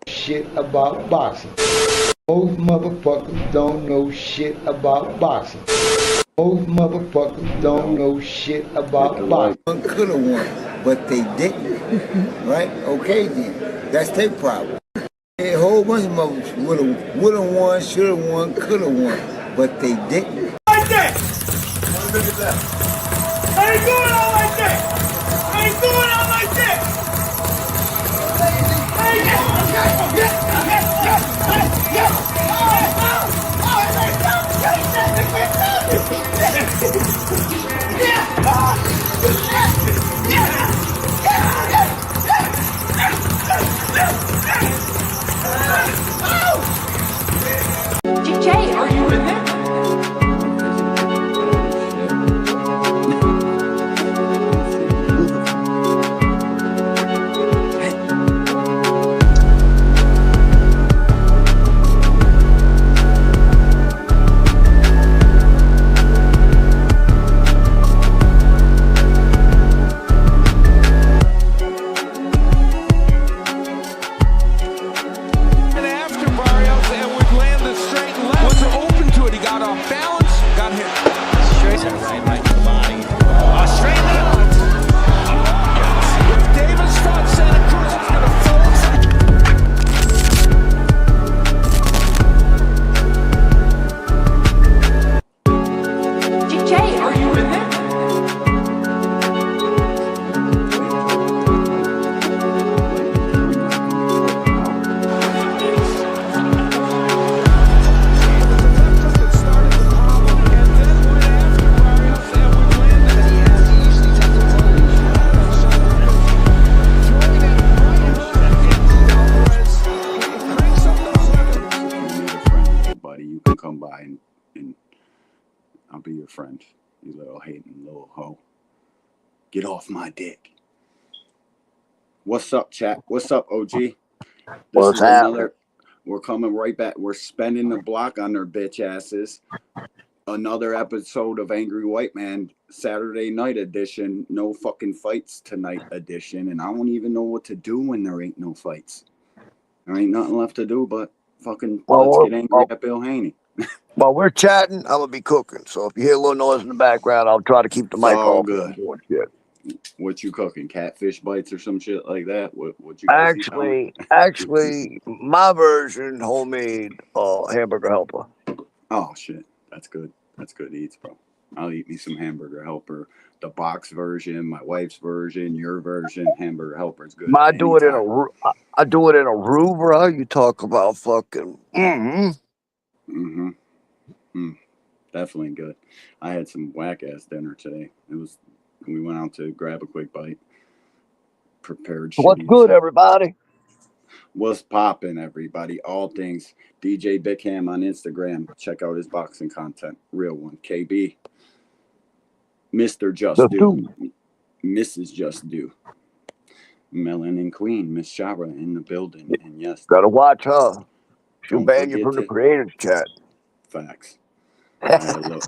Shit about boxing. Most motherfuckers don't know shit about boxing. Most motherfuckers don't know shit about boxing. One could have won, but they didn't. Right? Okay then. That's their problem. A whole bunch of motherfuckers would have won, should have won, could have won, but they didn't. Like that! I ain't doing all like that! I ain't doing all like that! Jay, are you in there? And I'll be your friend, you little hating little hoe. Get off my dick. What's up, chat? What's up, OG? What's happening? We're coming right back. We're spending the block on their bitch asses. Another episode of Angry White Man, Saturday night edition. No fucking fights tonight edition. And I don't even know what to do when there ain't no fights. There ain't nothing left to do but fucking let's get angry at Bill Haney. While we're chatting, I'm gonna be cooking. So if you hear a little noise in the background, I'll try to keep the mic all off. Good. What you cooking? Catfish bites or some shit like that? What you actually, my version homemade hamburger helper. Oh shit, that's good. That's good eats, bro. I'll eat me some hamburger helper. The box version, my wife's version, your version. Hamburger helper is good. I do it in a roux, bro. You talk about fucking. Definitely good. I had some whack ass dinner today. We went out to grab a quick bite. Prepared. What's good, everybody? What's poppin', everybody? All things DJ Bickham on Instagram. Check out his boxing content. Real one. KB. Mr. Just Do. Mrs. Just Do. Melanin Queen. Miss Shara in the building. And yes. Gotta watch her. She'll ban you from the creators chat. Facts. I had a little,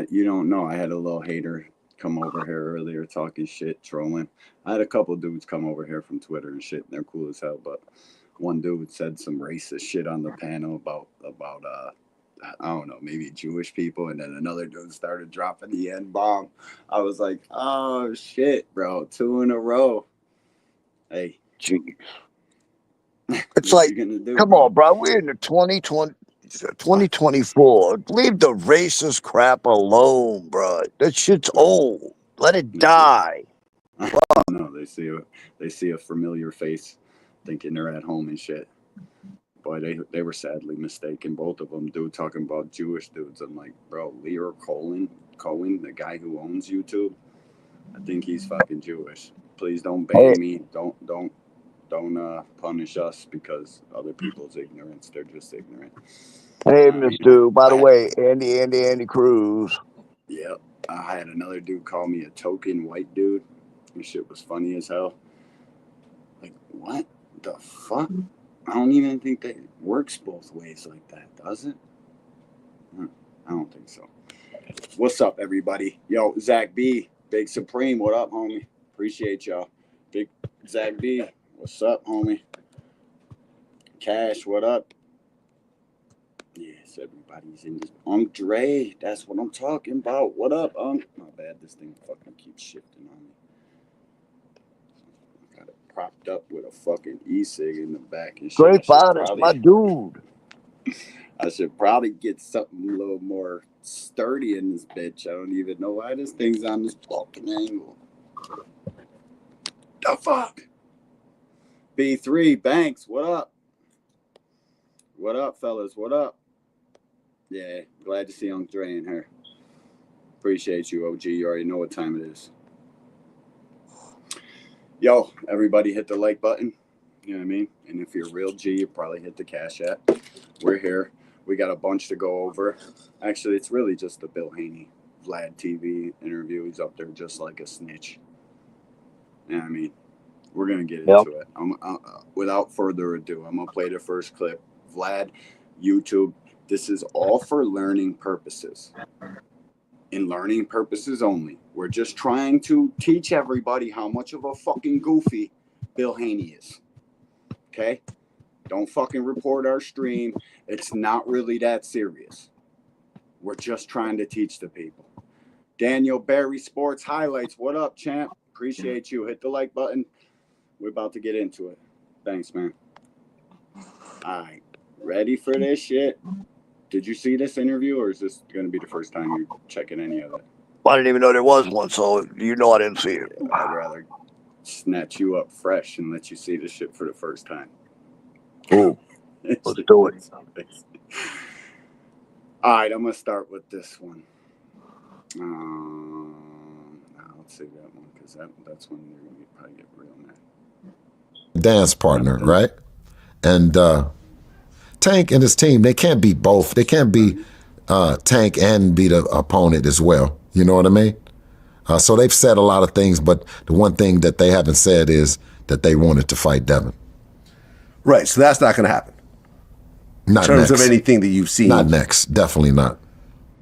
you don't know. I had a little hater come over here earlier talking shit, trolling. I had a couple dudes come over here from Twitter and shit, and they're cool as hell. But one dude said some racist shit on the panel about I don't know, maybe Jewish people, and then another dude started dropping the N-bomb. I was like, oh shit, bro, 2 in a row. Hey, jeez. It's like, come on, bro. We're in the 2024. Leave the racist crap alone, bro. That shit's old. Let it die. No, they see a familiar face, thinking they're at home and shit. Boy, they were sadly mistaken. Both of them, dude, talking about Jewish dudes. I'm like, bro, Lear Cohen, the guy who owns YouTube, I think he's fucking Jewish. Please don't ban me. Don't punish us because other people's ignorance. They're just ignorant. Hey, Miss Dude. By the way, Andy Cruz. Yep. I had another dude call me a token white dude. This shit was funny as hell. Like, what the fuck? I don't even think that works both ways like that, does it? I don't think so. What's up, everybody? Yo, Zach B, Big Supreme, what up, homie? Appreciate y'all. Big Zach B, what's up, homie? Cash, what up? Yes, everybody's in this. Dre, that's what I'm talking about. What up, My bad, this thing fucking keeps shifting on me. Got it propped up with a fucking e-cig in the back and shit. Great Bonus, my dude. I should probably get something a little more sturdy in this bitch. I don't even know why this thing's on this fucking angle. The fuck? B3 Banks, what up? What up, fellas? What up? Yeah, glad to see Dre in here. Appreciate you, OG. You already know what time it is. Yo, everybody hit the like button. You know what I mean? And if you're a real G, you probably hit the Cash App. We're here. We got a bunch to go over. Actually, it's really just the Bill Haney Vlad TV interview. He's up there just like a snitch. You know what I mean? We're going to get into it. Without further ado, I'm going to play the first clip. Vlad, YouTube, this is all for learning purposes. In learning purposes only. We're just trying to teach everybody how much of a fucking goofy Bill Haney is. Okay? Don't fucking report our stream. It's not really that serious. We're just trying to teach the people. Daniel Barry Sports Highlights. What up, champ? Appreciate you. Hit the like button. We're about to get into it. Thanks, man. All right. Ready for this shit? Did you see this interview, or is this going to be the first time you're checking any of it? I didn't even know there was one, so you know I didn't see it. I'd rather snatch you up fresh and let you see this shit for the first time. Ooh, let's do it. All right, I'm going to start with this one. Let's say that one, because that's when you're going to probably get real mad. Dance partner, right? And Tank and his team, they can't be both. They can't be Tank and be the opponent as well. You know what I mean? So they've said a lot of things, but the one thing that they haven't said is that they wanted to fight Devin. Right, so that's not going to happen. Not in terms next. of anything that you've seen. Not next. Definitely not.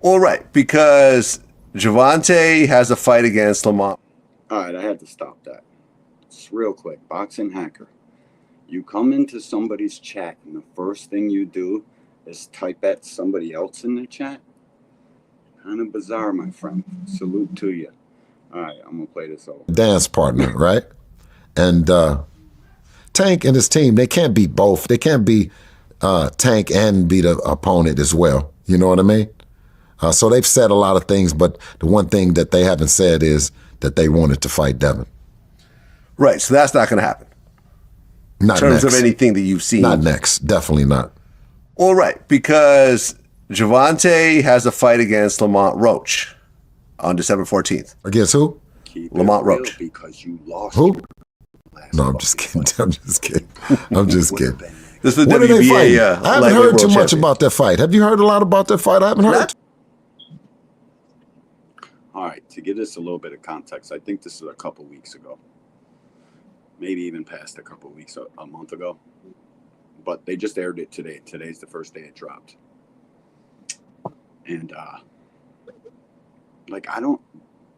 All right, because Javante has a fight against Lamont. All right, I had to stop that. Just real quick. Boxing Hacker. You come into somebody's chat and the first thing you do is type at somebody else in the chat? Kind of bizarre, my friend. Salute to you. All right, I'm going to play this over. Dance partner, right? And Tank and his team, they can't be both. They can't be Tank and be the opponent as well. You know what I mean? So they've said a lot of things, but the one thing that they haven't said is that they wanted to fight Devin. Right, so that's not going to happen. Not in terms next. of anything that you've seen. Not next. Definitely not. All right, because Javante has a fight against Lamont Roach on December 14th. Against who? Lamont Roach. Because you lost. Who? No, I'm just kidding. I'm just kidding. I'm just kidding. This was What are they WBA. fighting? I haven't heard too much champion. about that fight. Have you heard a lot about that fight? I haven't heard. All right, to give this a little bit of context, I think this is a couple weeks ago. Maybe even past a couple weeks, a month ago. But they just aired it today. Today's the first day it dropped. And,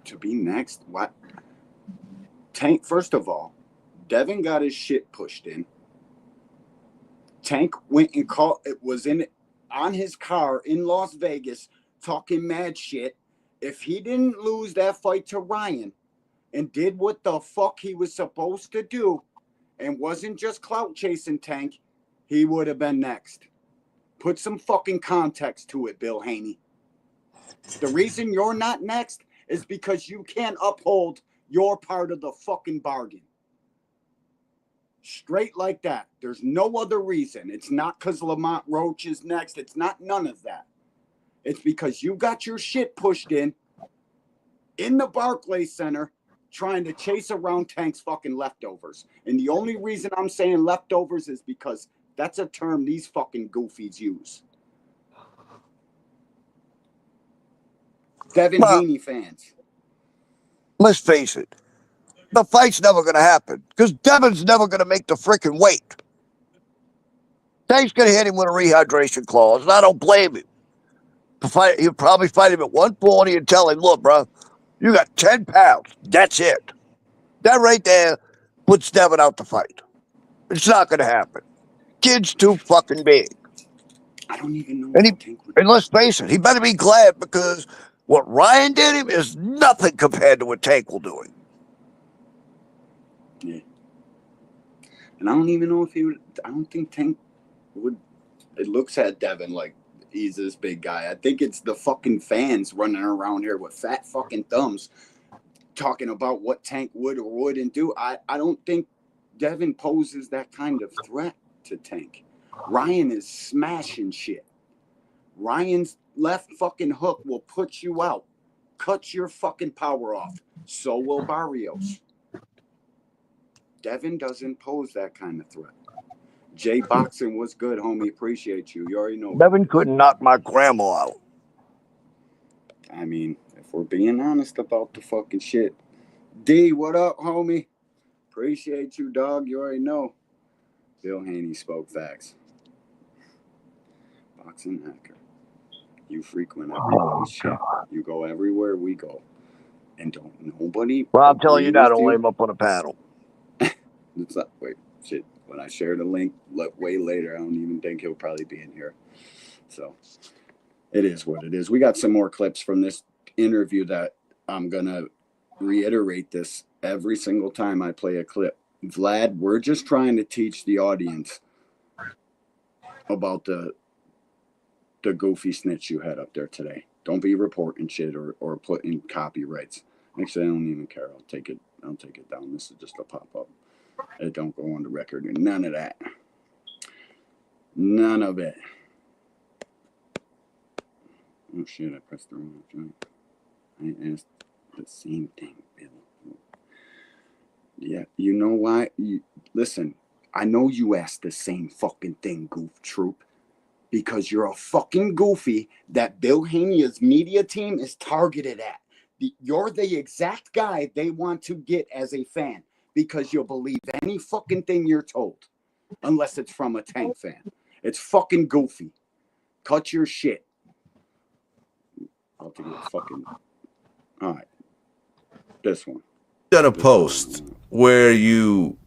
to be next, what? Tank, first of all, Devin got his shit pushed in. Tank went and was on his car in Las Vegas talking mad shit. If he didn't lose that fight to Ryan and did what the fuck he was supposed to do and wasn't just clout chasing Tank, he would have been next. Put some fucking context to it, Bill Haney. The reason you're not next is because you can't uphold your part of the fucking bargain. Straight like that. There's no other reason. It's not because Lamont Roach is next. It's not none of that. It's because you got your shit pushed in the Barclays Center trying to chase around Tank's fucking leftovers. And the only reason I'm saying leftovers is because that's a term these fucking goofies use. Devin Haney fans. Let's face it. The fight's never going to happen because Devin's never going to make the freaking weight. Tank's going to hit him with a rehydration clause, and I don't blame him. He'll probably fight him at 140 and tell him, look, bro, you got 10 pounds. That's it. That right there, puts Devin out to fight. It's not going to happen. Kid's too fucking big. I don't even know And, if Tank would. and let's face it, he better be glad because what Ryan did him is nothing compared to what Tank will do him. Yeah. And I don't even know if he would. I don't think Tank would. It looks at Devin like he's this big guy. I think it's the fucking fans running around here with fat fucking thumbs talking about what Tank would or wouldn't do. I don't think Devin poses that kind of threat to Tank. Ryan is smashing shit. Ryan's left fucking hook will put you out. Cut your fucking power off. So will Barrios. Devin doesn't pose that kind of threat. Jay Boxing was good, homie. Appreciate you. You already know. Devin couldn't knock my grandma out. I mean, if we're being honest about the fucking shit. D, what up, homie? Appreciate you, dog. You already know. Bill Haney spoke facts. Boxing hacker. You frequent everybody's shit. You go everywhere we go. And don't nobody. Well, I'm telling you now, agree don't with lay him up on a panel. It's not, wait, shit. When I share the link way later, I don't even think he'll probably be in here. So it is what it is. We got some more clips from this interview that I'm going to reiterate this every single time I play a clip. Vlad, we're just trying to teach the audience about the goofy snitch you had up there today. Don't be reporting shit or putting copyrights. Actually, I don't even care. I'll take it down. This is just a pop-up. It don't go on the record. None of that. None of it. Oh shit, I pressed the wrong joint. I asked the same thing, Bill. Yeah, you know why? Listen, I know you asked the same fucking thing, Goof Troop. Because you're a fucking goofy that Bill Haney's media team is targeted at. You're the exact guy they want to get as a fan because you'll believe any fucking thing you're told unless it's from a Tank fan. It's fucking goofy. Cut your shit. I'll take it fucking... All right. This one. Done a post where you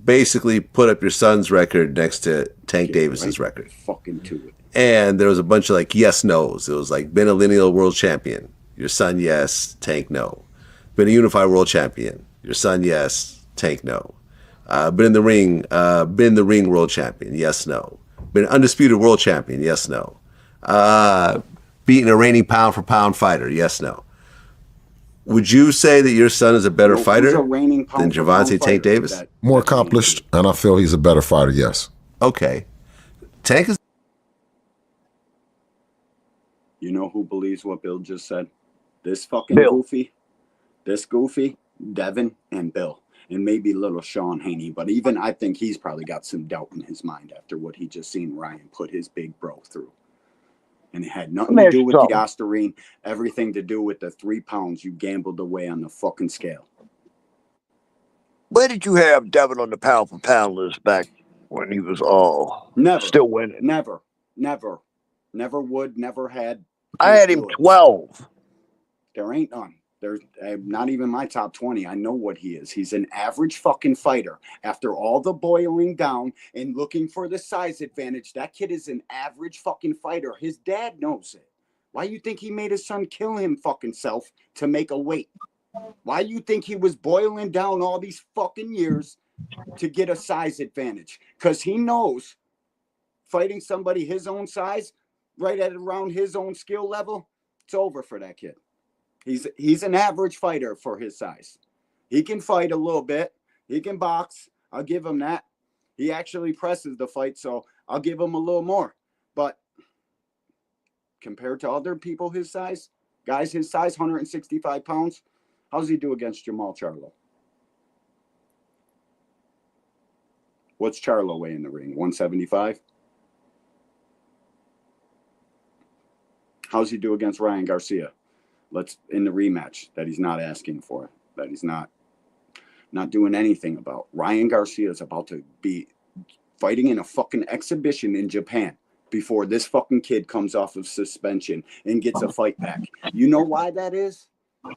basically put up your son's record next to Tank Davis's record. Fucking to it. And there was a bunch of like yes nos. It was like been a lineal world champion. Your son yes, Tank no. Been a unified world champion. Your son yes, Tank no. Been in the ring world champion. Yes no. Been undisputed world champion. Yes no. Beating a reigning pound for pound fighter. Yes no. Would you say that your son is a better fighter than Gervonta Tank Davis? More accomplished, and I feel he's a better fighter, yes. Okay. Tank is... You know who believes what Bill just said? This fucking Bill. goofy. This goofy, Devin and Bill. And maybe little Sean Haney. But even I think he's probably got some doubt in his mind after what he just seen Ryan put his big bro through. And it had nothing to do with the Osterine, everything to do with the 3 pounds you gambled away on the fucking scale. Where did you have Devin on the pound for pound list back when he was still winning? Never would, never had. I had him 12. There ain't none. There's not even my top 20. I know what he is. He's an average fucking fighter. After all the boiling down and looking for the size advantage, that kid is an average fucking fighter. His dad knows it. Why you think he made his son kill him fucking self to make a weight? Why you think he was boiling down all these fucking years to get a size advantage? Because he knows fighting somebody his own size, right at around his own skill level, it's over for that kid. He's an average fighter for his size. He can fight a little bit. He can box. I'll give him that. He actually presses the fight, so I'll give him a little more. But compared to other people his size, guys his size, 165 pounds, how does he do against Jamal Charlo? What's Charlo weigh in the ring? 175? How's he do against Ryan Garcia? Let's in the rematch that he's not asking for, that he's not doing anything about. Ryan Garcia is about to be fighting in a fucking exhibition in Japan before this fucking kid comes off of suspension and gets a fight back. You know why that is?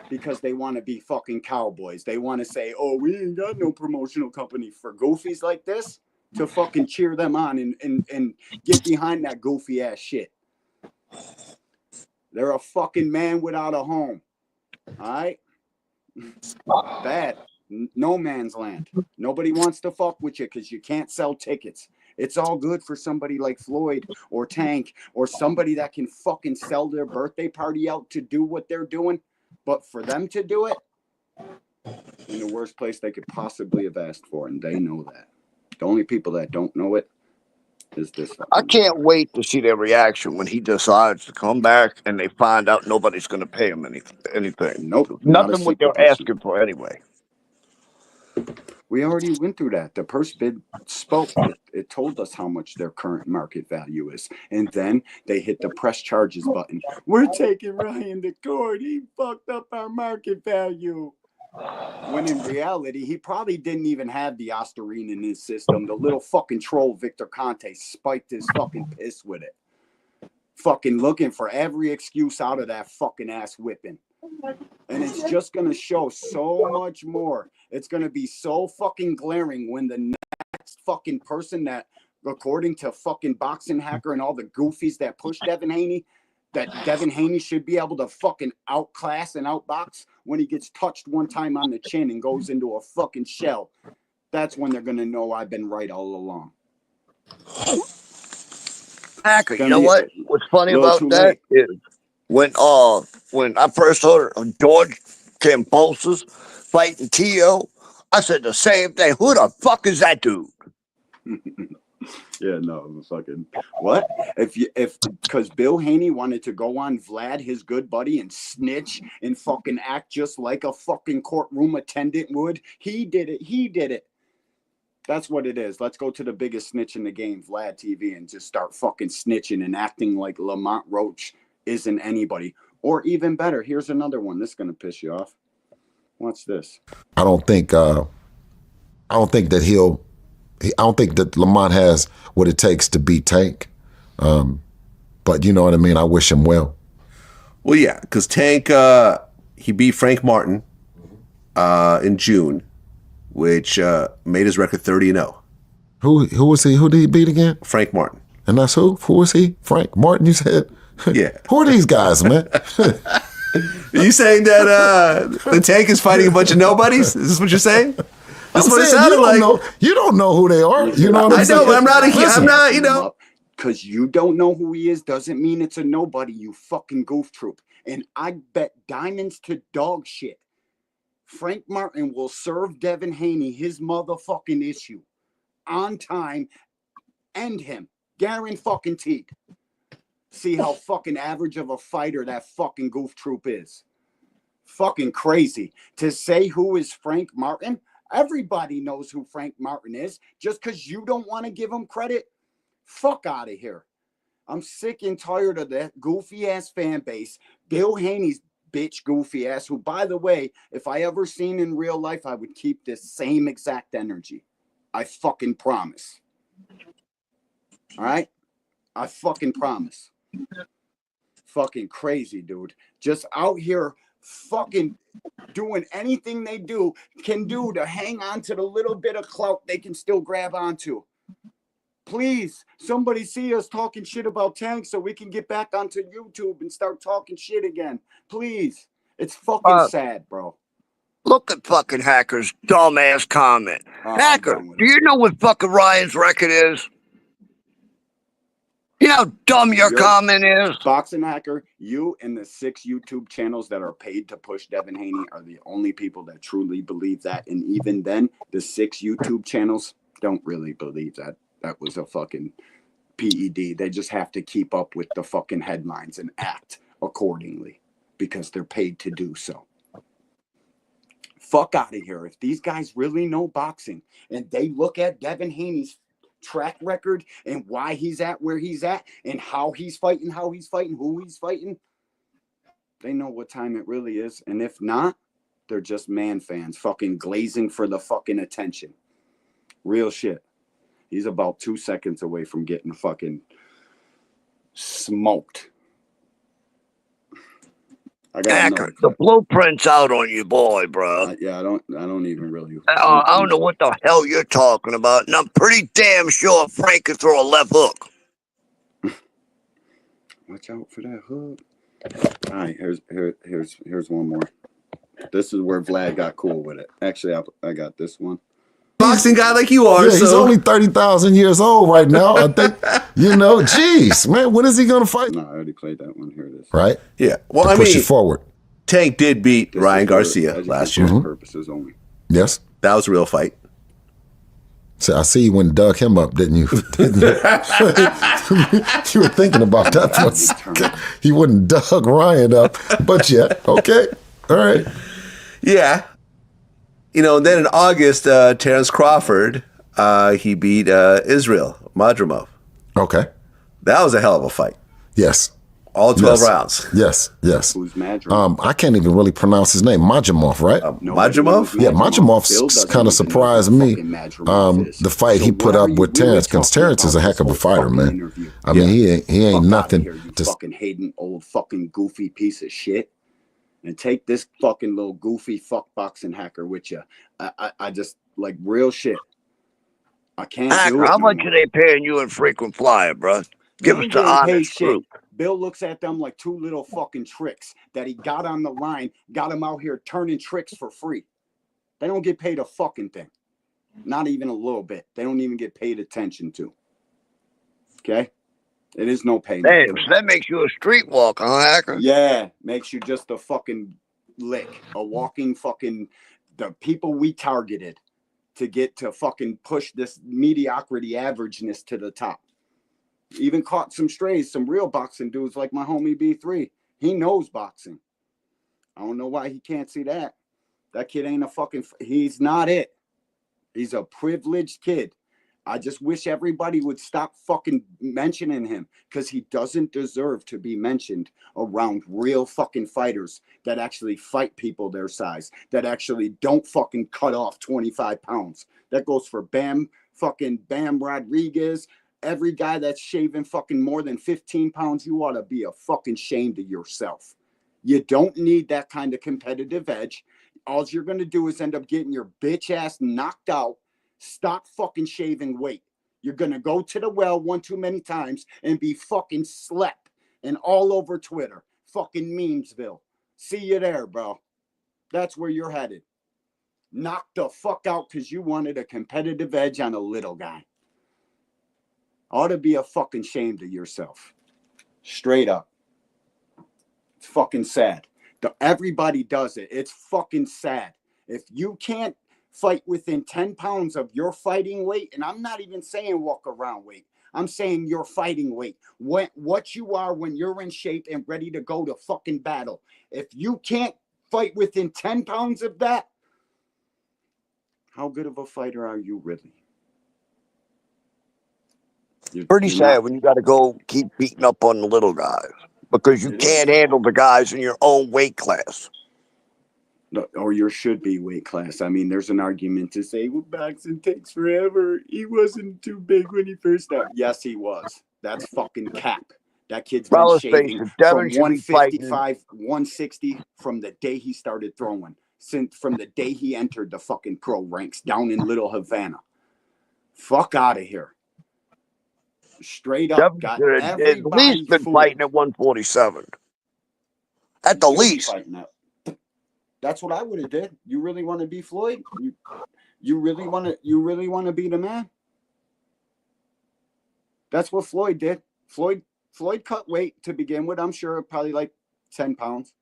because they want to be fucking cowboys. They want to say, oh, we ain't got no promotional company for goofies like this to fucking cheer them on and get behind that goofy ass shit. They're a fucking man without a home. All right? Bad. No man's land. Nobody wants to fuck with you because you can't sell tickets. It's all good for somebody like Floyd or Tank or somebody that can fucking sell their birthday party out to do what they're doing. But for them to do it in the worst place they could possibly have asked for, and they know that. The only people that don't know it is this. I can't wait to see their reaction when he decides to come back and they find out nobody's going to pay him anything. Nope. Nothing what they're asking for anyway. We already went through that. The purse bid spoke. It told us how much their current market value is. And then they hit the press charges button. We're taking Ryan to court. He fucked up our market value. When in reality, he probably didn't even have the Ostarine in his system. The little fucking troll Victor Conte spiked his fucking piss with it. Fucking looking for every excuse out of that fucking ass whipping. And it's just going to show so much more. It's going to be so fucking glaring when the next fucking person that, according to fucking Boxing Hacker and all the goofies that push Devin Haney, that Devin Haney should be able to fucking outclass and outbox when he gets touched one time on the chin and goes into a fucking shell. That's when they're going to know I've been right all along. Hacker, you know what? What's funny about that is when I first heard of George Kambosos fighting T.O., I said the same thing. Who the fuck is that dude? Yeah, no, fucking what? Because Bill Haney wanted to go on Vlad, his good buddy, and snitch and fucking act just like a fucking courtroom attendant would. He did it. He did it. That's what it is. Let's go to the biggest snitch in the game, Vlad TV, and just start fucking snitching and acting like Lamont Roach isn't anybody. Or even better, here's another one. This is gonna piss you off. Watch this. I don't think that Lamont has what it takes to beat Tank. But you know what I mean? I wish him well. Well, yeah, because Tank, he beat Frank Martin in June, which made his record 30-0. Who was he? Who did he beat again? Frank Martin. And that's who? Who was he? Frank Martin, you said? Yeah. Who are these guys, man? Are you saying that the Tank is fighting a bunch of nobodies? Is this what you're saying? That's what it sounded like. You don't know who they are. You know what I'm saying? I know, but I'm not, you know. Because you don't know who he is doesn't mean it's a nobody, you fucking goof troop. And I bet diamonds to dog shit. Frank Martin will serve Devin Haney his motherfucking issue on time. End him. Guaranteed. See how fucking average of a fighter that fucking goof troop is. Fucking crazy. To say who is Frank Martin, everybody knows who Frank Martin is. Just because you don't want to give him credit, fuck out of here. I'm sick and tired of that goofy ass fan base. Bill Haney's bitch goofy ass, who, by the way, if I ever seen in real life, I would keep this same exact energy. I fucking promise. All right? I fucking promise. Fucking crazy, dude. Just out here fucking doing anything they can do to hang on to the little bit of clout they can still grab onto. Please, somebody see us talking shit about Tank so we can get back onto YouTube and start talking shit again. Please. It's fucking sad, bro. Look at fucking Hacker's dumbass comment. Hacker, do you know what fucking Ryan's record is? You know how dumb your comment is? Boxing Hacker, you and the 6 YouTube channels that are paid to push Devin Haney are the only people that truly believe that. And even then, the 6 YouTube channels don't really believe that. That was a fucking PED. They just have to keep up with the fucking headlines and act accordingly because they're paid to do so. Fuck out of here. If these guys really know boxing and they look at Devin Haney's track record and why he's at where he's at and how he's fighting, who he's fighting, they know what time it really is. And if not, they're just man fans fucking glazing for the fucking attention. Real shit. He's about 2 seconds away from getting fucking smoked. I got another Akron, the clip. blueprint's out on you, boy, bro. Yeah, I don't even really. I don't know what the hell you're talking about, and I'm pretty damn sure Frank could throw a left hook. Watch out for that hook. All right, here's one more. This is where Vlad got cool with it. Actually, I got this one. Boxing guy like you are. Yeah, so. he's only 30,000 years old right now. I think, geez, man, when is he going to fight? No, I already played that one. Here it is. Right? Yeah. Well, To push it forward. Tank did beat This Ryan is for Garcia last year. educational purposes only. Yes. That was a real fight. So I see you went and dug him up, didn't you? Didn't you? You were thinking about that for a second. He wouldn't dug Ryan up, but yet, okay, all right. Yeah. And then in August, Terrence Crawford, he beat Israel Madrimov. Okay. That was a hell of a fight. Yes. All 12 rounds. Yes. Who's Madrimov? I can't even really pronounce his name. Majimov, right? Madrimov? Yeah, Majimov kind of surprised me. The fight he put up with Terrence, because Terrence is a heck of a fighter, man. I mean, he ain't nothing to fucking hating old fucking goofy piece of shit. And take this fucking little goofy fuck boxing hacker with you. I just like real shit. I can't do it. How much are they paying you in frequent flyer, bro? Give us the honest truth. Bill looks at them like two little fucking tricks that he got on the line, got him out here turning tricks for free. They don't get paid a fucking thing. Not even a little bit. They don't even get paid attention to. Okay? It is no pay. Damn, so that makes you a streetwalker, huh, Akron? Yeah, makes you just a fucking lick. A walking fucking, the people we targeted to get to fucking push this mediocrity averageness to the top. Even caught some strays, some real boxing dudes like my homie B3. He knows boxing. I don't know why he can't see that. That kid ain't a fucking, he's not it. He's a privileged kid. I just wish everybody would stop fucking mentioning him because he doesn't deserve to be mentioned around real fucking fighters that actually fight people their size, that actually don't fucking cut off 25 pounds. That goes for Bam Rodriguez. Every guy that's shaving fucking more than 15 pounds, you ought to be a fucking ashamed of yourself. You don't need that kind of competitive edge. All you're going to do is end up getting your bitch ass knocked out. Stop fucking shaving weight. You're going to go to the well one too many times and be fucking slept and all over Twitter. Fucking memesville. See you there, bro. That's where you're headed. Knock the fuck out because you wanted a competitive edge on a little guy. Ought to be a fucking ashamed of yourself. Straight up. It's fucking sad. Everybody does it. It's fucking sad. If you can't fight within 10 pounds of your fighting weight, and I'm not even saying walk around weight. I'm saying your fighting weight. What you are when you're in shape and ready to go to fucking battle. If you can't fight within 10 pounds of that, how good of a fighter are you really? Pretty sad when you got to go keep beating up on the little guys because you can't handle the guys in your own weight class. Or your should be weight class. I mean, there's an argument to say, well, boxing takes forever. He wasn't too big when he first started. Yes, he was. That's fucking cap. That kid's been shaving from 155, 160 from the day he started throwing. From the day he entered the fucking pro ranks down in Little Havana. Fuck out of here. Straight up, got at least been fighting at 147. At the least. That's what I would have did. You really want to be Floyd? You really want to be the man? That's what Floyd did. Floyd cut weight to begin with. I'm sure probably like 10 pounds.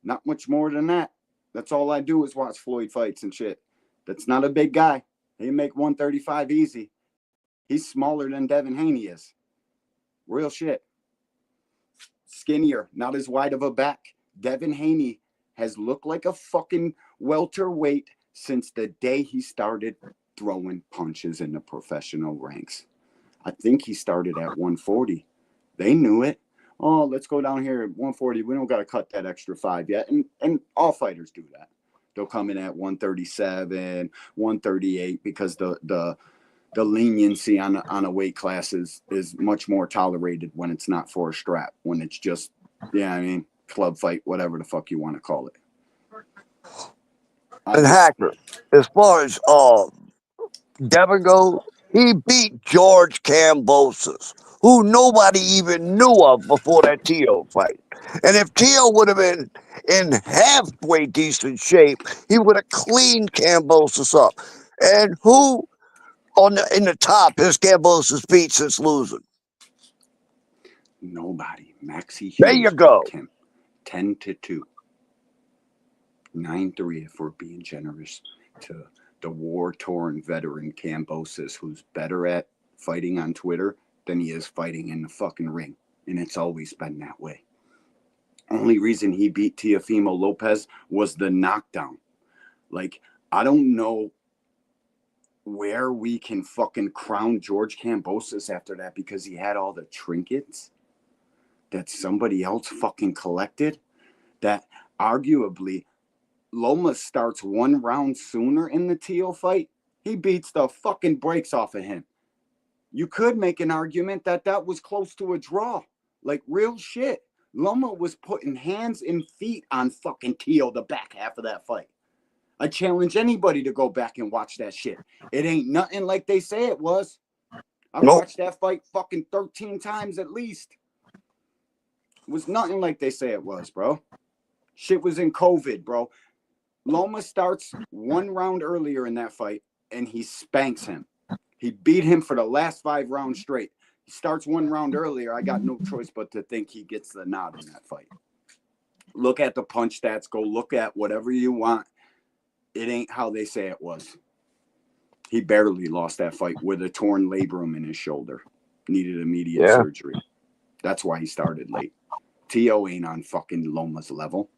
Not much more than that. That's all I do is watch Floyd fights and shit. That's not a big guy. He make 135 easy. He's smaller than Devin Haney is. Real shit. Skinnier, not as wide of a back. Devin Haney has looked like a fucking welterweight since the day he started throwing punches in the professional ranks. I think he started at 140. They knew it. Oh, let's go down here at 140. We don't got to cut that extra 5 yet. And all fighters do that. They'll come in at 137, 138 because the leniency on a weight class is much more tolerated when it's not for a strap. When it's just, I mean, club fight, whatever the fuck you want to call it. And Hacker, as far as Devin goes, he beat George Kambosos, who nobody even knew of before that Tio fight. And if Tio would have been in halfway decent shape, he would have cleaned Kambosos up. And who in the top has Kambosos beat since losing? Nobody. Maxie There you Hughes go. broke him 10-2. 9-3 if we're being generous to the war-torn veteran Kambosos, who's better at fighting on Twitter than he is fighting in the fucking ring. And it's always been that way. Only reason he beat Teofimo Lopez was the knockdown. Like, I don't know where we can fucking crown George Kambosos after that, because he had all the trinkets that somebody else fucking collected, that arguably Loma starts one round sooner in the Tio fight. He beats the fucking brakes off of him. You could make an argument that that was close to a draw. Like, real shit. Loma was putting hands and feet on fucking Tio the back half of that fight. I challenge anybody to go back and watch that shit. It ain't nothing like they say it was. I've watched that fight fucking 13 times at least. It was nothing like they say it was, bro. Shit was in COVID, bro. Loma starts one round earlier in that fight, and he spanks him. He beat him for the last 5 rounds straight. He starts one round earlier. I got no choice but to think he gets the nod in that fight. Look at the punch stats. Go look at whatever you want. It ain't how they say it was. He barely lost that fight with a torn labrum in his shoulder. Needed immediate surgery. That's why he started late. Tio ain't on fucking Loma's level.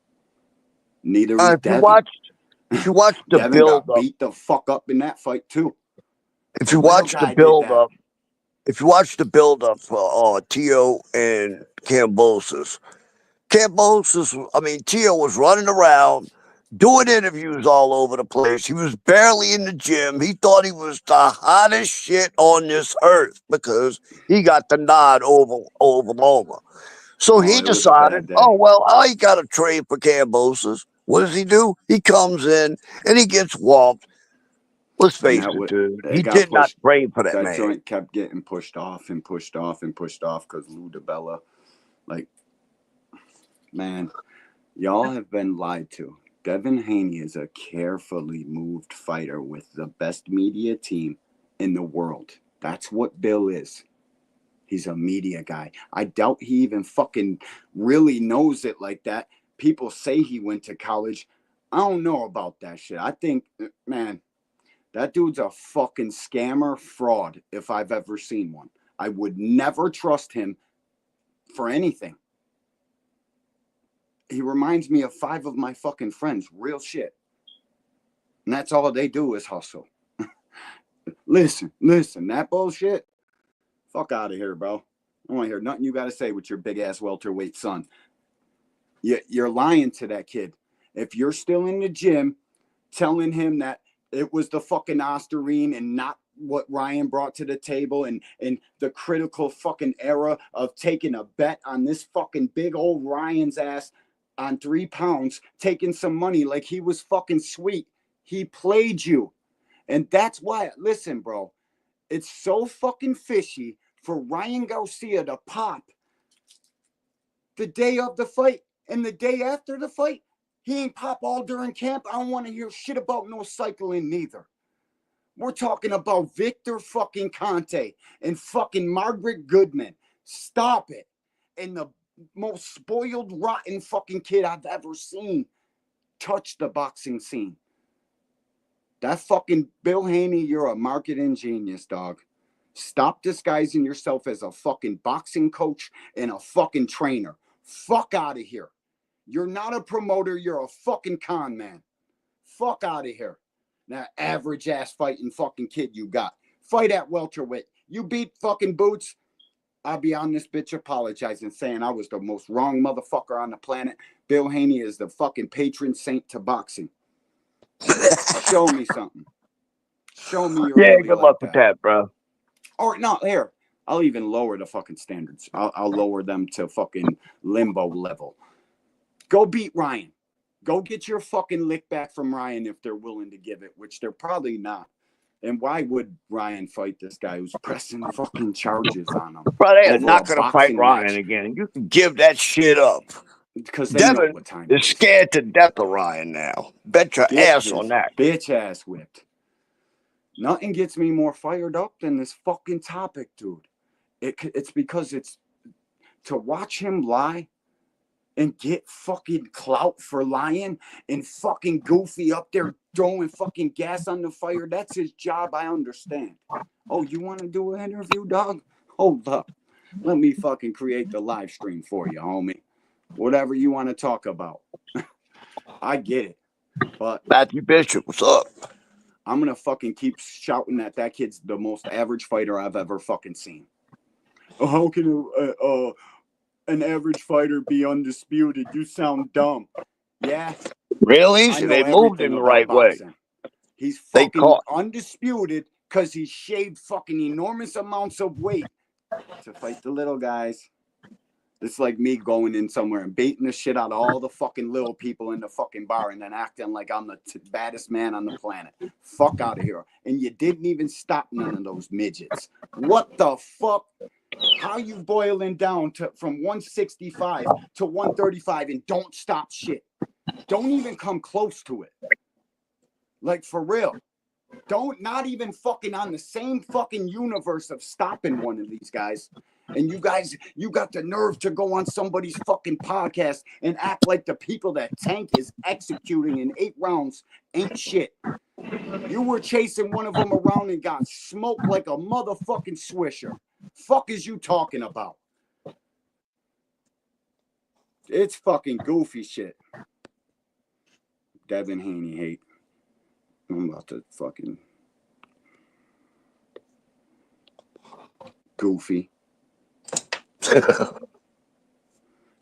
Neither is Devin. If you watch the Devin build got up, beat the fuck up in that fight too. if you watch the build up for Tio and Kambosos, Tio was running around, doing interviews all over the place. He was barely in the gym. He thought he was the hottest shit on this earth because he got the nod over Loma. So he decided, I ain't got to train for Kambosos. What does he do? He comes in and he gets whomped. Let's face it, dude. He did not train for that man. That joint kept getting pushed off and pushed off and pushed off because Lou DiBella, like, man, y'all have been lied to. Devin Haney is a carefully moved fighter with the best media team in the world. That's what Bill is. He's a media guy. I doubt he even fucking really knows it like that. People say he went to college. I don't know about that shit. I think, man, that dude's a fucking scammer fraud if I've ever seen one. I would never trust him for anything. He reminds me of 5 of my fucking friends. Real shit. And that's all they do is hustle. Listen, that bullshit. Fuck out of here, bro. I don't want to hear nothing you got to say with your big-ass welterweight son. You're lying to that kid. If you're still in the gym telling him that it was the fucking Osterine and not what Ryan brought to the table and the critical fucking era of taking a bet on this fucking big old Ryan's ass on 3 pounds, taking some money like he was fucking sweet. He played you. And that's why, listen, bro, it's so fucking fishy for Ryan Garcia to pop the day of the fight and the day after the fight. He ain't pop all during camp. I don't want to hear shit about no cycling neither. We're talking about Victor fucking Conte and fucking Margaret Goodman. Stop it. And the most spoiled, rotten fucking kid I've ever seen touch the boxing scene. That fucking Bill Haney, you're a marketing genius, dog. Stop disguising yourself as a fucking boxing coach and a fucking trainer. Fuck out of here. You're not a promoter. You're a fucking con man. Fuck out of here. That average ass fighting fucking kid you got. Fight at welterweight. You beat fucking Boots. I'll be on this bitch apologizing, saying I was the most wrong motherfucker on the planet. Bill Haney is the fucking patron saint to boxing. Show me something. Show me your really good luck with that, bro. Or no, here. I'll even lower the fucking standards. I'll lower them to fucking limbo level. Go beat Ryan. Go get your fucking lick back from Ryan if they're willing to give it, which they're probably not. And why would Ryan fight this guy who's pressing fucking charges on him? Bro, they are over not a going to fight boxing Ryan match? again. You can give that shit up. Because they know Devin what time it is is. scared to death of Ryan now. Bet your Get ass his on that. bitch ass whipped. Nothing gets me more fired up than this fucking topic, dude. It's because it's to watch him lie and get fucking clout for lying and fucking Goofy up there throwing fucking gas on the fire. That's his job. I understand. Oh, you want to do an interview, dog? Hold up. Let me fucking create the live stream for you, homie. Whatever you want to talk about. I get it. But Matthew Bishop, what's up? I'm going to fucking keep shouting that kid's the most average fighter I've ever fucking seen. How can an average fighter be undisputed? You sound dumb. Yeah. Really? I know They moved everything him the about right boxing. way. He's They fucking caught. undisputed because he shaved fucking enormous amounts of weight to fight the little guys. It's like me going in somewhere and baiting the shit out of all the fucking little people in the fucking bar and then acting like I'm the baddest man on the planet. Fuck out of here. And you didn't even stop none of those midgets. What the fuck? How you boiling down from 165 to 135 and don't stop shit? Don't even come close to it. Like, for real. Not even fucking on the same fucking universe of stopping one of these guys. And you guys, you got the nerve to go on somebody's fucking podcast and act like the people that Tank is executing in 8 rounds ain't shit. You were chasing one of them around and got smoked like a motherfucking swisher. Fuck is you talking about? It's fucking goofy shit. Devin Haney hate. I'm about to fucking goofy.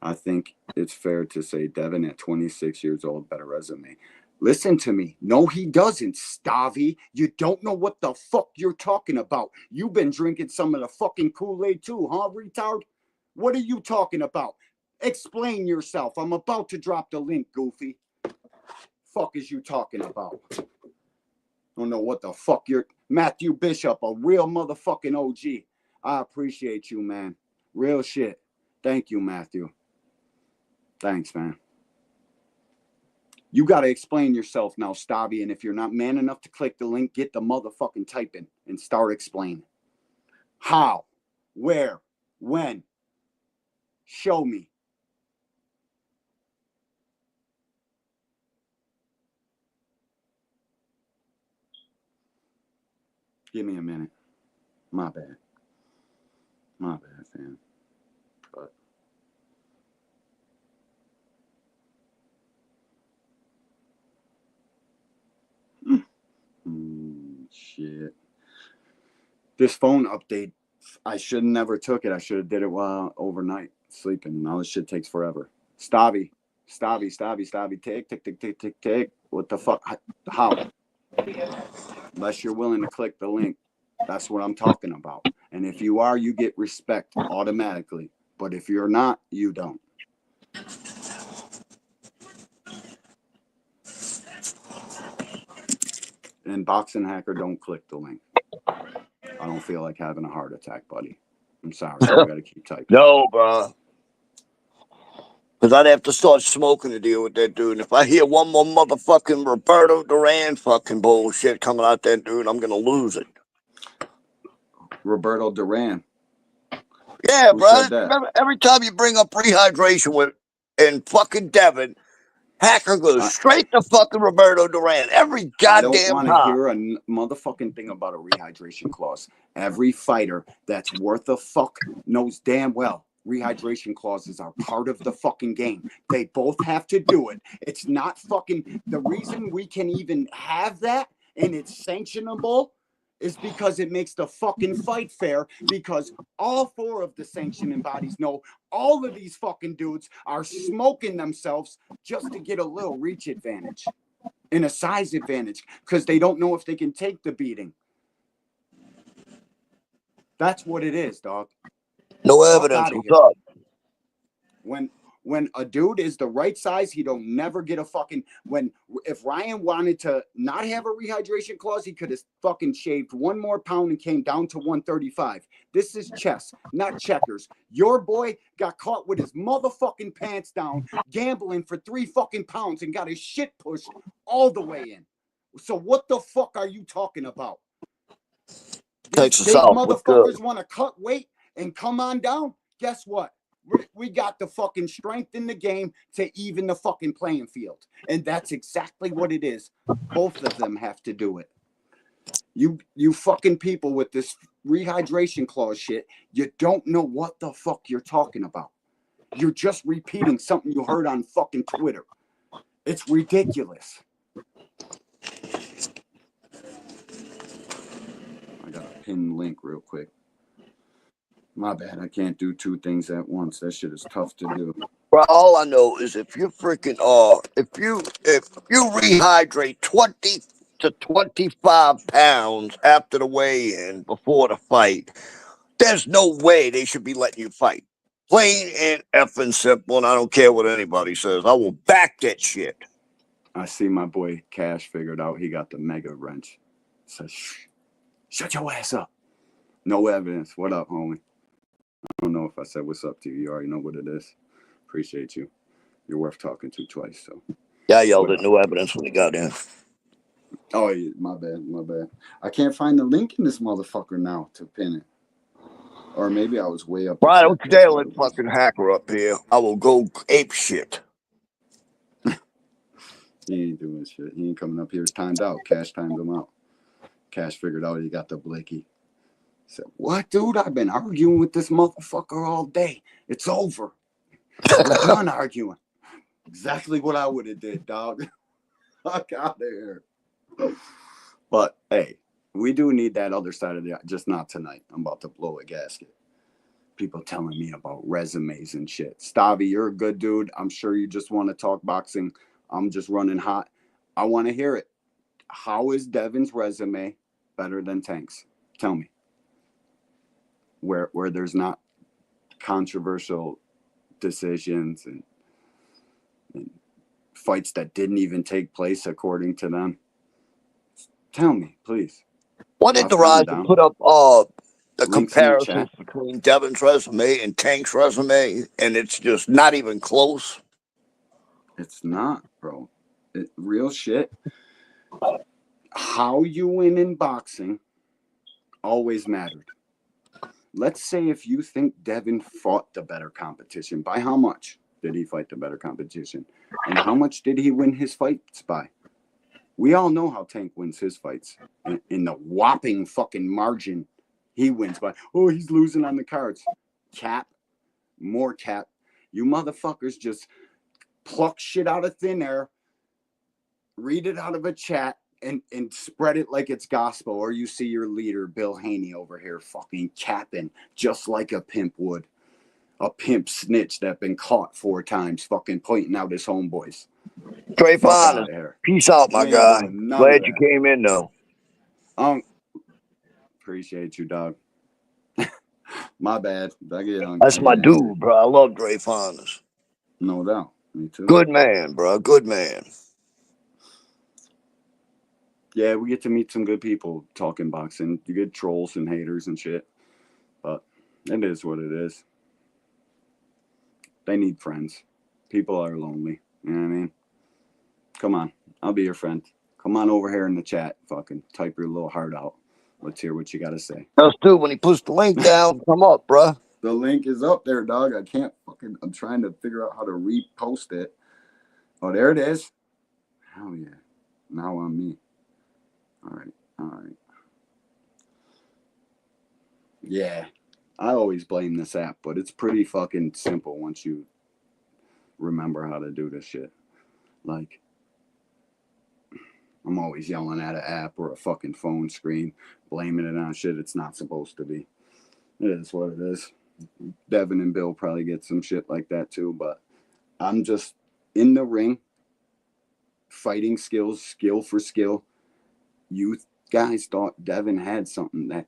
I think it's fair to say Devin at 26 years old, better resume. Listen to me. No, he doesn't, Stavi. You don't know what the fuck you're talking about. You've been drinking some of the fucking Kool-Aid too, huh, retard? What are you talking about? Explain yourself. I'm about to drop the link, Goofy. Fuck is you talking about? Don't know what the fuck you're... Matthew Bishop, a real motherfucking OG. I appreciate you, man. Real shit. Thank you, Matthew. Thanks, man. You got to explain yourself now, Stavi, and if you're not man enough to click the link, get the motherfucking typing and start explaining. How? Where? When? Show me. Give me a minute. My bad. My bad, fam. But shit. This phone update, I should have never took it. I should have did it while overnight sleeping. Now this shit takes forever. Stavi. Tick. What the fuck? How? Unless you're willing to click the link. That's what I'm talking about. And if you are, you get respect automatically. But if you're not, you don't. And Boxing Hacker, don't click the link. I don't feel like having a heart attack, buddy. I'm sorry. You got to keep typing. No, bro. Because I'd have to start smoking to deal with that dude. And if I hear one more motherfucking Roberto Duran fucking bullshit coming out that dude, I'm going to lose it. Roberto Duran. Yeah, Who bro. said that? Remember, every time you bring up rehydration with and fucking Devin, Hacker goes straight to fucking Roberto Duran every goddamn I don't want to time. hear a motherfucking thing about a rehydration clause. Every fighter that's worth a fuck knows damn well rehydration clauses are part of the fucking game. They both have to do it. It's not fucking... The reason we can even have that and it's sanctionable is because it makes the fucking fight fair, because all 4 of the sanctioning bodies know all of these fucking dudes are smoking themselves just to get a little reach advantage and a size advantage because they don't know if they can take the beating. That's what it is, dog. No evidence. What's up? when a dude is the right size, he don't never get a fucking if Ryan wanted to not have a rehydration clause, he could have fucking shaved 1 more pound and came down to 135. This is chess, not checkers. Your boy got caught with his motherfucking pants down, gambling for 3 fucking pounds and got his shit pushed all the way in. So what the fuck are you talking about? These Takes us big out. What's good? motherfuckers want to cut weight and come on down. Guess what? We got the fucking strength in the game to even the fucking playing field. And that's exactly what it is. Both of them have to do it. You fucking people with this rehydration clause shit, you don't know what the fuck you're talking about. You're just repeating something you heard on fucking Twitter. It's ridiculous. I got a pinned link real quick. My bad, I can't do 2 things at once. That shit is tough to do. Bro, all I know is if you freaking if you rehydrate 20 to 25 pounds after the weigh-in before the fight, there's no way they should be letting you fight. Plain and effing simple, and I don't care what anybody says. I will back that shit. I see my boy Cash figured out he got the mega wrench. Says, shut your ass up. No evidence. What up, homie? I don't know if I said what's up to you. You already know what it is. Appreciate you. You're worth talking to twice. So Yeah, I yelled at no evidence when he got in. Oh, yeah, my bad. I can't find the link in this motherfucker now to pin it. Or maybe I was way up. Right, don't you dare let fucking hacker up here. I will go ape shit. He ain't doing shit. He ain't coming up here. It's timed out. Cash timed him out. Cash figured out he got the blicky. Said, what, dude? I've been arguing with this motherfucker all day. It's over. We're done arguing. Exactly what I would have did, dog. Fuck out of here. But, hey, we do need that other side of the eye. Just not tonight. I'm about to blow a gasket. People telling me about resumes and shit. Stavi, you're a good dude. I'm sure you just want to talk boxing. I'm just running hot. I want to hear it. How is Devin's resume better than Tank's? Tell me. Where there's not controversial decisions and fights that didn't even take place according to them. Tell me, please. Why did the Rise put up the comparisons between Devin's resume and Tank's resume, and it's just not even close? It's not, bro. Real shit. How you win in boxing always mattered. Let's say if you think Devin fought the better competition, by how much did he fight the better competition? And how much did he win his fights by? We all know how Tank wins his fights. In the whopping fucking margin he wins by. Oh, he's losing on the cards. Cap. More cap. You motherfuckers just pluck shit out of thin air, read it out of a chat, and spread it like it's gospel. Or you see your leader, Bill Haney, over here fucking capping just like a pimp would. A pimp snitch that been caught 4 times fucking pointing out his homeboys. Trayvon, peace out, my guy. Glad you came in, though. Appreciate you, dog. My bad. That's my dude, bro. I love Trayvon. No doubt. Me too. Good man, bro. Good man. Yeah, we get to meet some good people talking boxing. You get trolls and haters and shit. But it is what it is. They need friends. People are lonely. You know what I mean? Come on. I'll be your friend. Come on over here in the chat. Fucking type your little heart out. Let's hear what you got to say. Let's do when he puts the link down. Come up, bro. The link is up there, dog. I can't fucking... I'm trying to figure out how to repost it. Oh, there it is. Hell yeah. Now on me. All right. Yeah. I always blame this app, but it's pretty fucking simple once you remember how to do this shit. Like, I'm always yelling at an app or a fucking phone screen, blaming it on shit it's not supposed to be. It is what it is. Devin and Bill probably get some shit like that too, but I'm just in the ring, fighting skills, skill for skill. You guys thought Devin had something that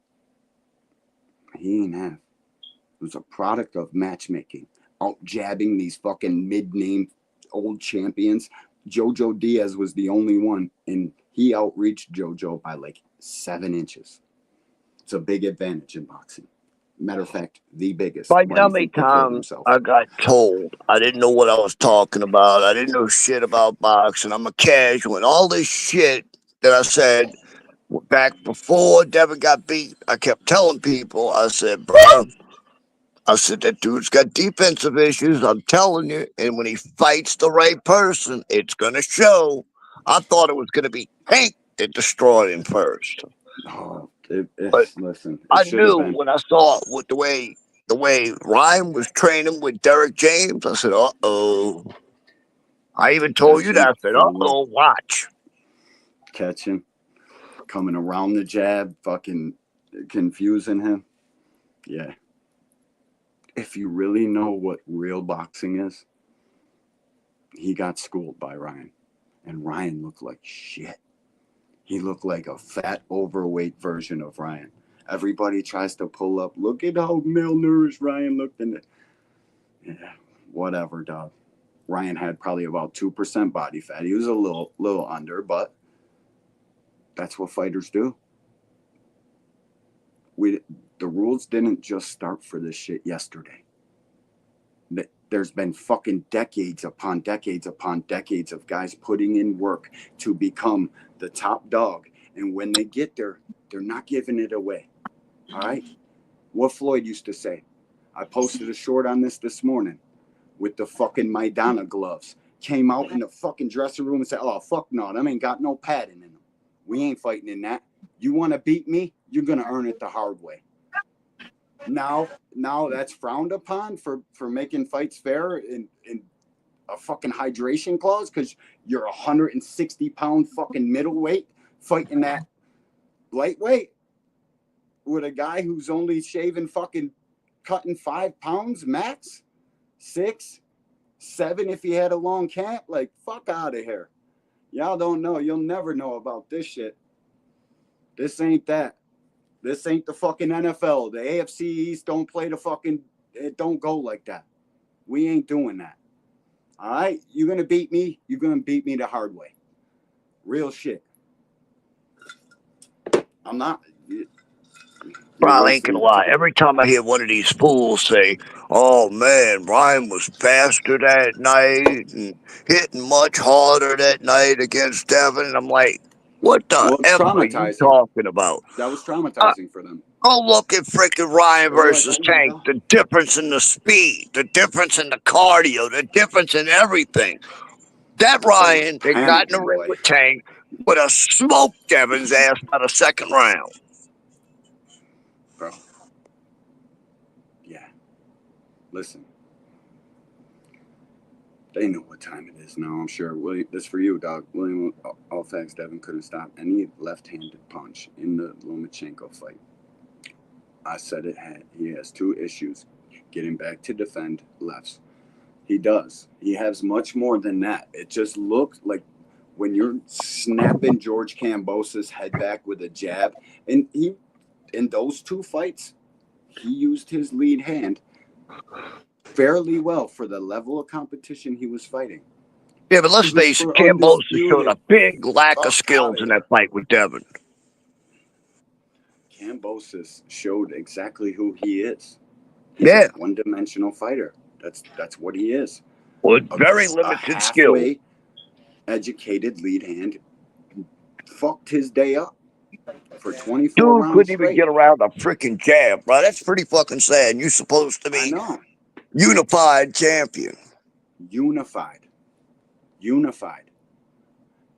he didn't have. It was a product of matchmaking. out jabbing these fucking mid-name old champions. Jojo Diaz was the only one, and he outreached Jojo by like 7 inches. It's a big advantage in boxing. Matter of fact, the biggest. Like Why do how you many think they killed times themselves? I got told I didn't know what I was talking about. I didn't know shit about boxing. I'm a casual and all this shit that I said back before Devin got beat. I kept telling people, I said, bro, I said, that dude's got defensive issues. I'm telling you. And when he fights the right person, it's going to show. I thought it was going to be Hank that destroyed him first. Oh, But listen, I it should have knew been. when I saw with the way Ryan was training with Derek James, I said, "Uh-oh." I even told you that. I said, Fooling, "Uh-oh, watch." catching, coming around the jab, fucking confusing him. Yeah. If you really know what real boxing is, he got schooled by Ryan. And Ryan looked like shit. He looked like a fat, overweight version of Ryan. Everybody tries to pull up, look at how malnourished Ryan looked in it. Yeah, whatever, dog. Ryan had probably about 2% body fat. He was a little under, but that's what fighters do. The rules didn't just start for this shit yesterday. There's been fucking decades upon decades upon decades of guys putting in work to become the top dog. And when they get there, they're not giving it away. All right? What Floyd used to say. I posted a short on this morning with the fucking Maidana gloves. Came out in the fucking dressing room and said, oh, fuck no, them ain't got no padding in them. We ain't fighting in that. You want to beat me? You're going to earn it the hard way. Now that's frowned upon for making fights fair in a fucking hydration clause because you're 160-pound fucking middleweight fighting that lightweight with a guy who's only shaving fucking cutting 5 pounds max, 6, 7 if he had a long camp. Like, fuck out of here. Y'all don't know. You'll never know about this shit. This ain't that. This ain't the fucking NFL. The AFC East don't play the fucking, it don't go like that. We ain't doing that. All right? You're going to beat me. You're going to beat me the hard way. Real shit. I'm not. Bro, I ain't gonna lie. Every time I hear one of these fools say, "Oh man, Ryan was faster that night and hitting much harder that night against Devin," and I'm like, "What the Well, it's f are you traumatizing. talking about?" That was I, traumatizing for them. Go look at freaking Ryan They're like, versus oh my Tank. God. The difference in the speed, the difference in the cardio, the difference in everything. That Oh, it's Ryan that got in the panicking, ring boy. with Tank would have smoked Devin's ass by the second round. Bro. Yeah. Listen. They know what time it is now, I'm sure. William, this for you, dog. William, all facts, Devin couldn't stop any left-handed punch in the Lomachenko fight. I said he has 2 issues. Getting back to defend lefts. He does. He has much more than that. It just looked like when you're snapping George Kambosos' head back with a jab, and he in those 2 fights, he used his lead hand fairly well for the level of competition he was fighting. Yeah, but let's He was face it, for Kambosos showed a undisputed. big lack of Fuck skills out of in that here. fight with Devin. Kambosos showed exactly who he is. He's a Yeah, one-dimensional fighter. That's what he is. with very A limited skill. halfway educated lead hand fucked his day up for 24 Dude rounds couldn't even straight. get around a freaking jab, bro. That's pretty fucking sad. You're supposed to I be know. unified champion. Unified.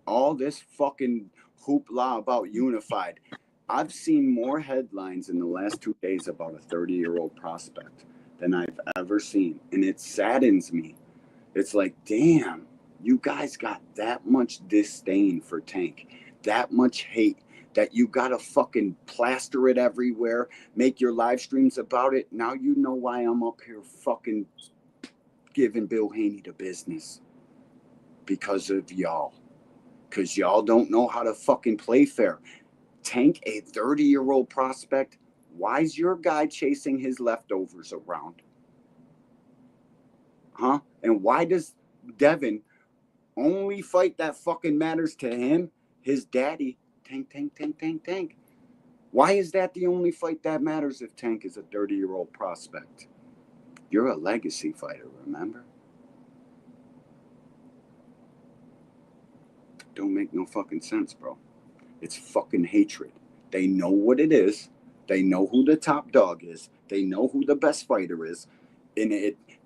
All this fucking hoopla about unified. I've seen more headlines in the last 2 days about a 30-year-old prospect than I've ever seen. And it saddens me. It's like, damn, you guys got that much disdain for Tank, that much hate, that you gotta fucking plaster it everywhere, make your live streams about it. Now you know why I'm up here fucking giving Bill Haney the business. Because of y'all. Because y'all don't know how to fucking play fair. Tank, a 30-year-old prospect, why's your guy chasing his leftovers around? Huh? And why does Devin only fight that fucking matters to him? His daddy, Tank. Why is that the only fight that matters if Tank is a 30-year-old prospect? You're a legacy fighter, remember? Don't make no fucking sense, bro. It's fucking hatred. They know what it is. They know who the top dog is. They know who the best fighter is. And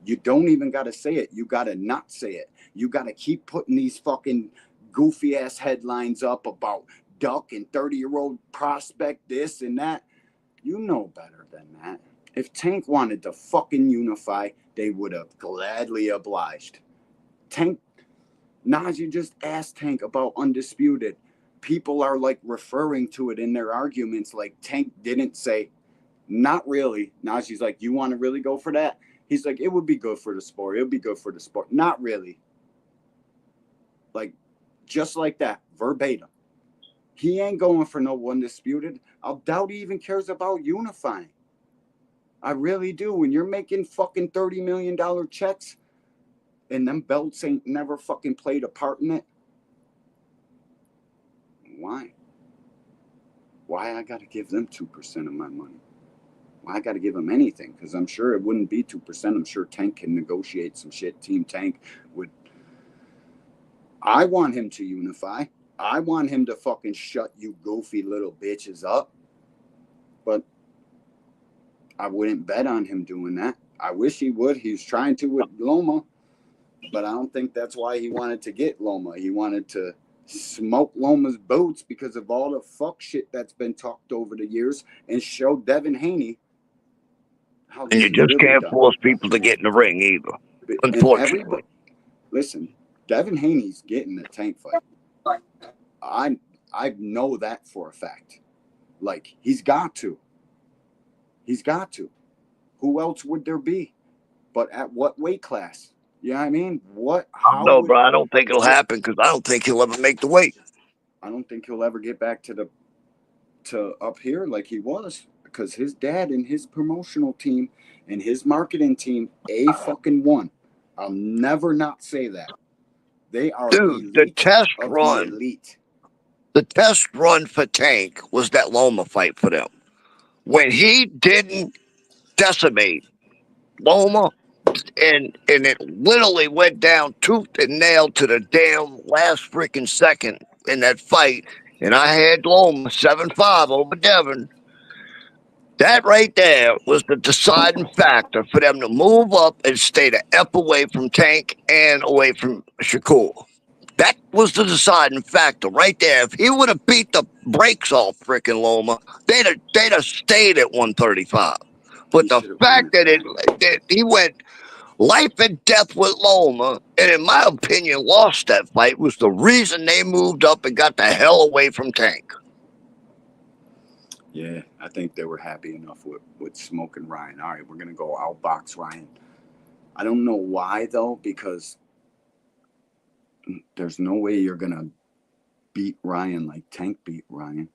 you don't even got to say it. You got to not say it. You got to keep putting these fucking goofy ass headlines up about Duck and 30-year-old prospect this and that. You know better than that. If Tank wanted to fucking unify, they would have gladly obliged. Tank, Najee just asked Tank about Undisputed. People are like referring to it in their arguments like Tank didn't say, not really. Najee's like, you want to really go for that? He's like, it would be good for the sport. It would be good for the sport. Not really. Like, just like that, verbatim. He ain't going for no Undisputed. I doubt he even cares about unifying. I really do. When you're making fucking $30 million checks and them belts ain't never fucking played a part in it, why? Why I got to give them 2% of my money? Why I got to give them anything? Because I'm sure it wouldn't be 2%. I'm sure Tank can negotiate some shit. Team Tank would. I want him to unify. I want him to fucking shut you goofy little bitches up. But I wouldn't bet on him doing that. I wish he would. He was trying to with Loma. But I don't think that's why he wanted to get Loma. He wanted to smoke Loma's boots because of all the fuck shit that's been talked over the years and show Devin Haney how And this you is just really can't done. force people to get in the ring either, And unfortunately. everybody, listen, Devin Haney's getting a Tank fight. I know that for a fact. Like, he's got to. He's got to. Who else would there be? But at what weight class? You know what I mean? No, bro, I don't think it'll happen because I don't think he'll ever make the weight. I don't think he'll ever get back to up here like he was, because his dad and his promotional team and his marketing team fucking won. I'll never not say that. They are Dude, the elite. The test run for Tank was that Loma fight for them. When he didn't decimate Loma, and it literally went down tooth and nail to the damn last freaking second in that fight, and I had Loma 7-5 over Devin. That right there was the deciding factor for them to move up and stay the F away from Tank and away from Shakur. That was the deciding factor right there. If he would have beat the brakes off freaking Loma, they'd have stayed at 135. But the fact that he went life and death with Loma, and in my opinion, lost that fight, was the reason they moved up and got the hell away from Tank. Yeah, I think they were happy enough with smoking Ryan. All right, we're going to go outbox Ryan. I don't know why, though, because there's no way you're going to beat Ryan like Tank beat Ryan.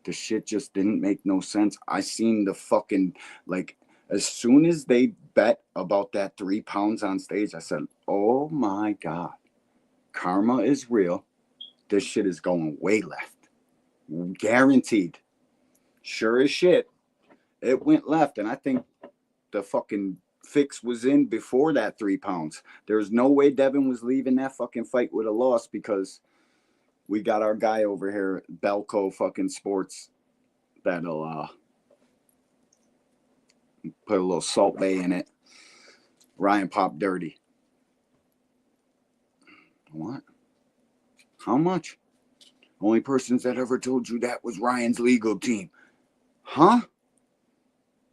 The shit just didn't make no sense. I seen the fucking, like, as soon as they bet about that 3 pounds on stage, I said, oh my God, karma is real. This shit is going way left. Guaranteed. Sure as shit, it went left. And I think the fucking fix was in before that 3 pounds. There's no way Devin was leaving that fucking fight with a loss, because we got our guy over here, Belco fucking Sports, that'll put a little Salt Bay in it. Ryan popped dirty. What? How much? Only persons that ever told you that was Ryan's legal team. Huh?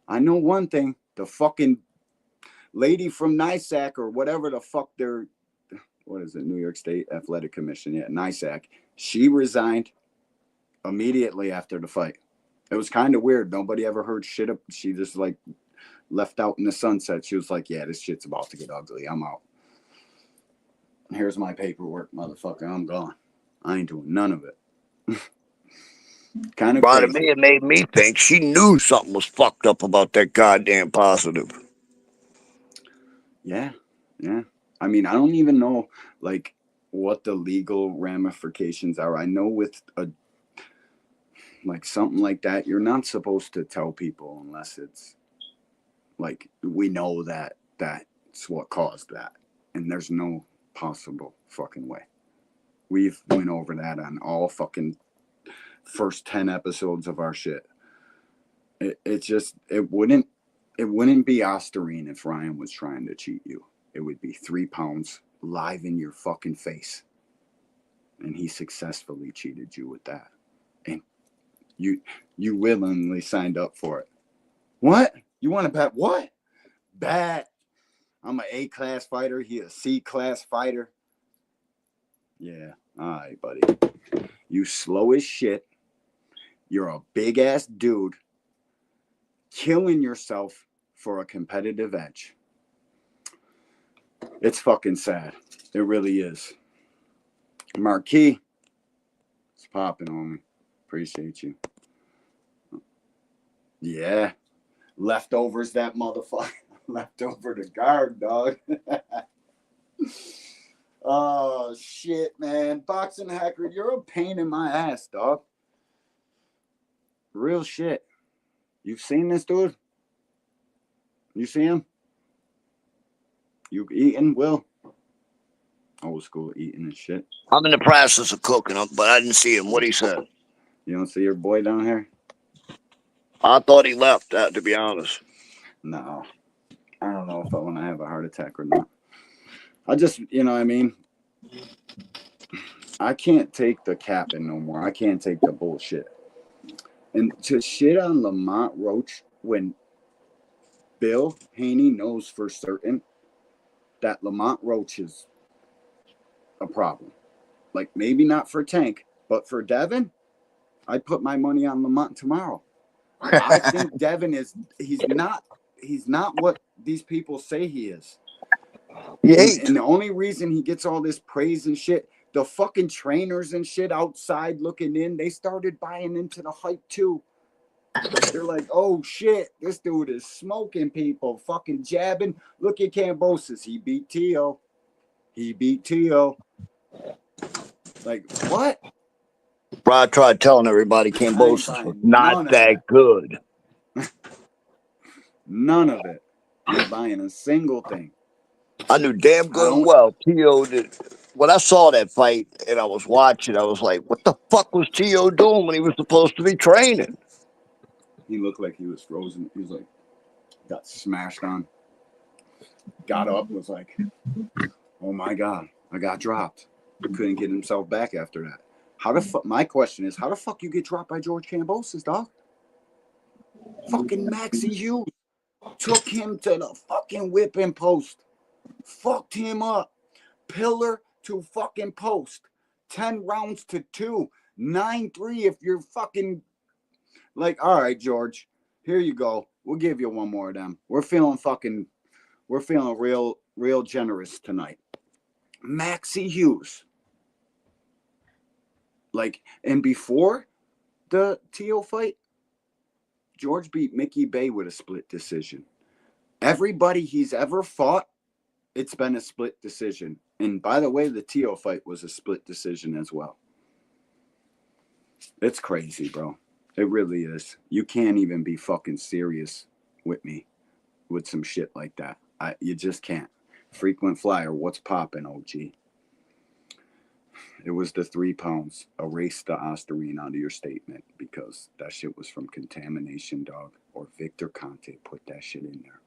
I know one thing. The fucking lady from NYSAC or whatever the fuck they're, what is it, New York State Athletic Commission? Yeah, NYSAC. She resigned immediately after the fight. It was kind of weird. Nobody ever heard shit up. She just like left out in the sunset. She was like, yeah, this shit's about to get ugly. I'm out. Here's my paperwork, motherfucker. I'm gone. I ain't doing none of it. Kind of crazy. To me, it made me think she knew something was fucked up about that goddamn positive. Yeah. Yeah. I mean, I don't even know like what the legal ramifications are. I know with a like something like that, you're not supposed to tell people unless it's like we know that that's what caused that, and there's no possible fucking way. We've went over that on all fucking first 10 episodes of our shit. It just it wouldn't be Osterine if Ryan was trying to cheat you. It would be 3 pounds live in your fucking face, and he successfully cheated you with that, and you willingly signed up for it. What? You want to bet what? Bet I'm an A-class fighter. He a C-class fighter. Yeah. All right, buddy. You slow as shit. You're a big-ass dude killing yourself for a competitive edge. It's fucking sad. It really is. Marquis, it's popping on me. Appreciate you. Yeah. Leftovers, that motherfucker. Leftover to guard, dog. Oh, shit, man. Boxing hacker, you're a pain in my ass, dog. Real shit. You've seen this dude? You see him? You eating, Will? Old school eating and shit. I'm in the process of cooking him, but I didn't see him. What he said? You don't see your boy down here? I thought he left, to be honest. No. I don't know if I want to have a heart attack or not. I just, you know what I mean? I can't take the capping no more. I can't take the bullshit. And to shit on Lamont Roach when Bill Haney knows for certain that Lamont Roach is a problem. Like, maybe not for Tank, but for Devin, I'd put my money on Lamont tomorrow. I think Devin he's not what these people say he is. And the only reason he gets all this praise and shit, the fucking trainers and shit outside looking in, they started buying into the hype too. They're like, oh shit, this dude is smoking people, fucking jabbing. Look at Cambosis. He beat Tio. Like, what? Bro, I tried telling everybody Cambosis was not that good. None of it. You're buying a single thing. I knew damn good and well Tio did. When I saw that fight and I was watching, I was like, what the fuck was Tio doing when he was supposed to be training? He looked like he was frozen. He was like, got smashed on. Got up, was like, oh my God, I got dropped. Couldn't get himself back after that. How the fuck? My question is, how the fuck you get dropped by George Cambosis, dog? Fucking Maxie Hughes took him to the fucking whipping post. Fucked him up. Pillar to fucking post. 10 rounds to 2. 9-3 if you're fucking like, all right, George, here you go. We'll give you one more of them. We're feeling real generous tonight. Maxie Hughes. Like, and before the Tio fight, George beat Mickey Bay with a split decision. Everybody he's ever fought, it's been a split decision. And by the way, the Tio fight was a split decision as well. It's crazy, bro. It really is. You can't even be fucking serious with me with some shit like that. You just can't. Frequent flyer, what's popping, OG? It was the 3 pounds. Erase the Osterine out of your statement because that shit was from contamination, dog. Or Victor Conte put that shit in there.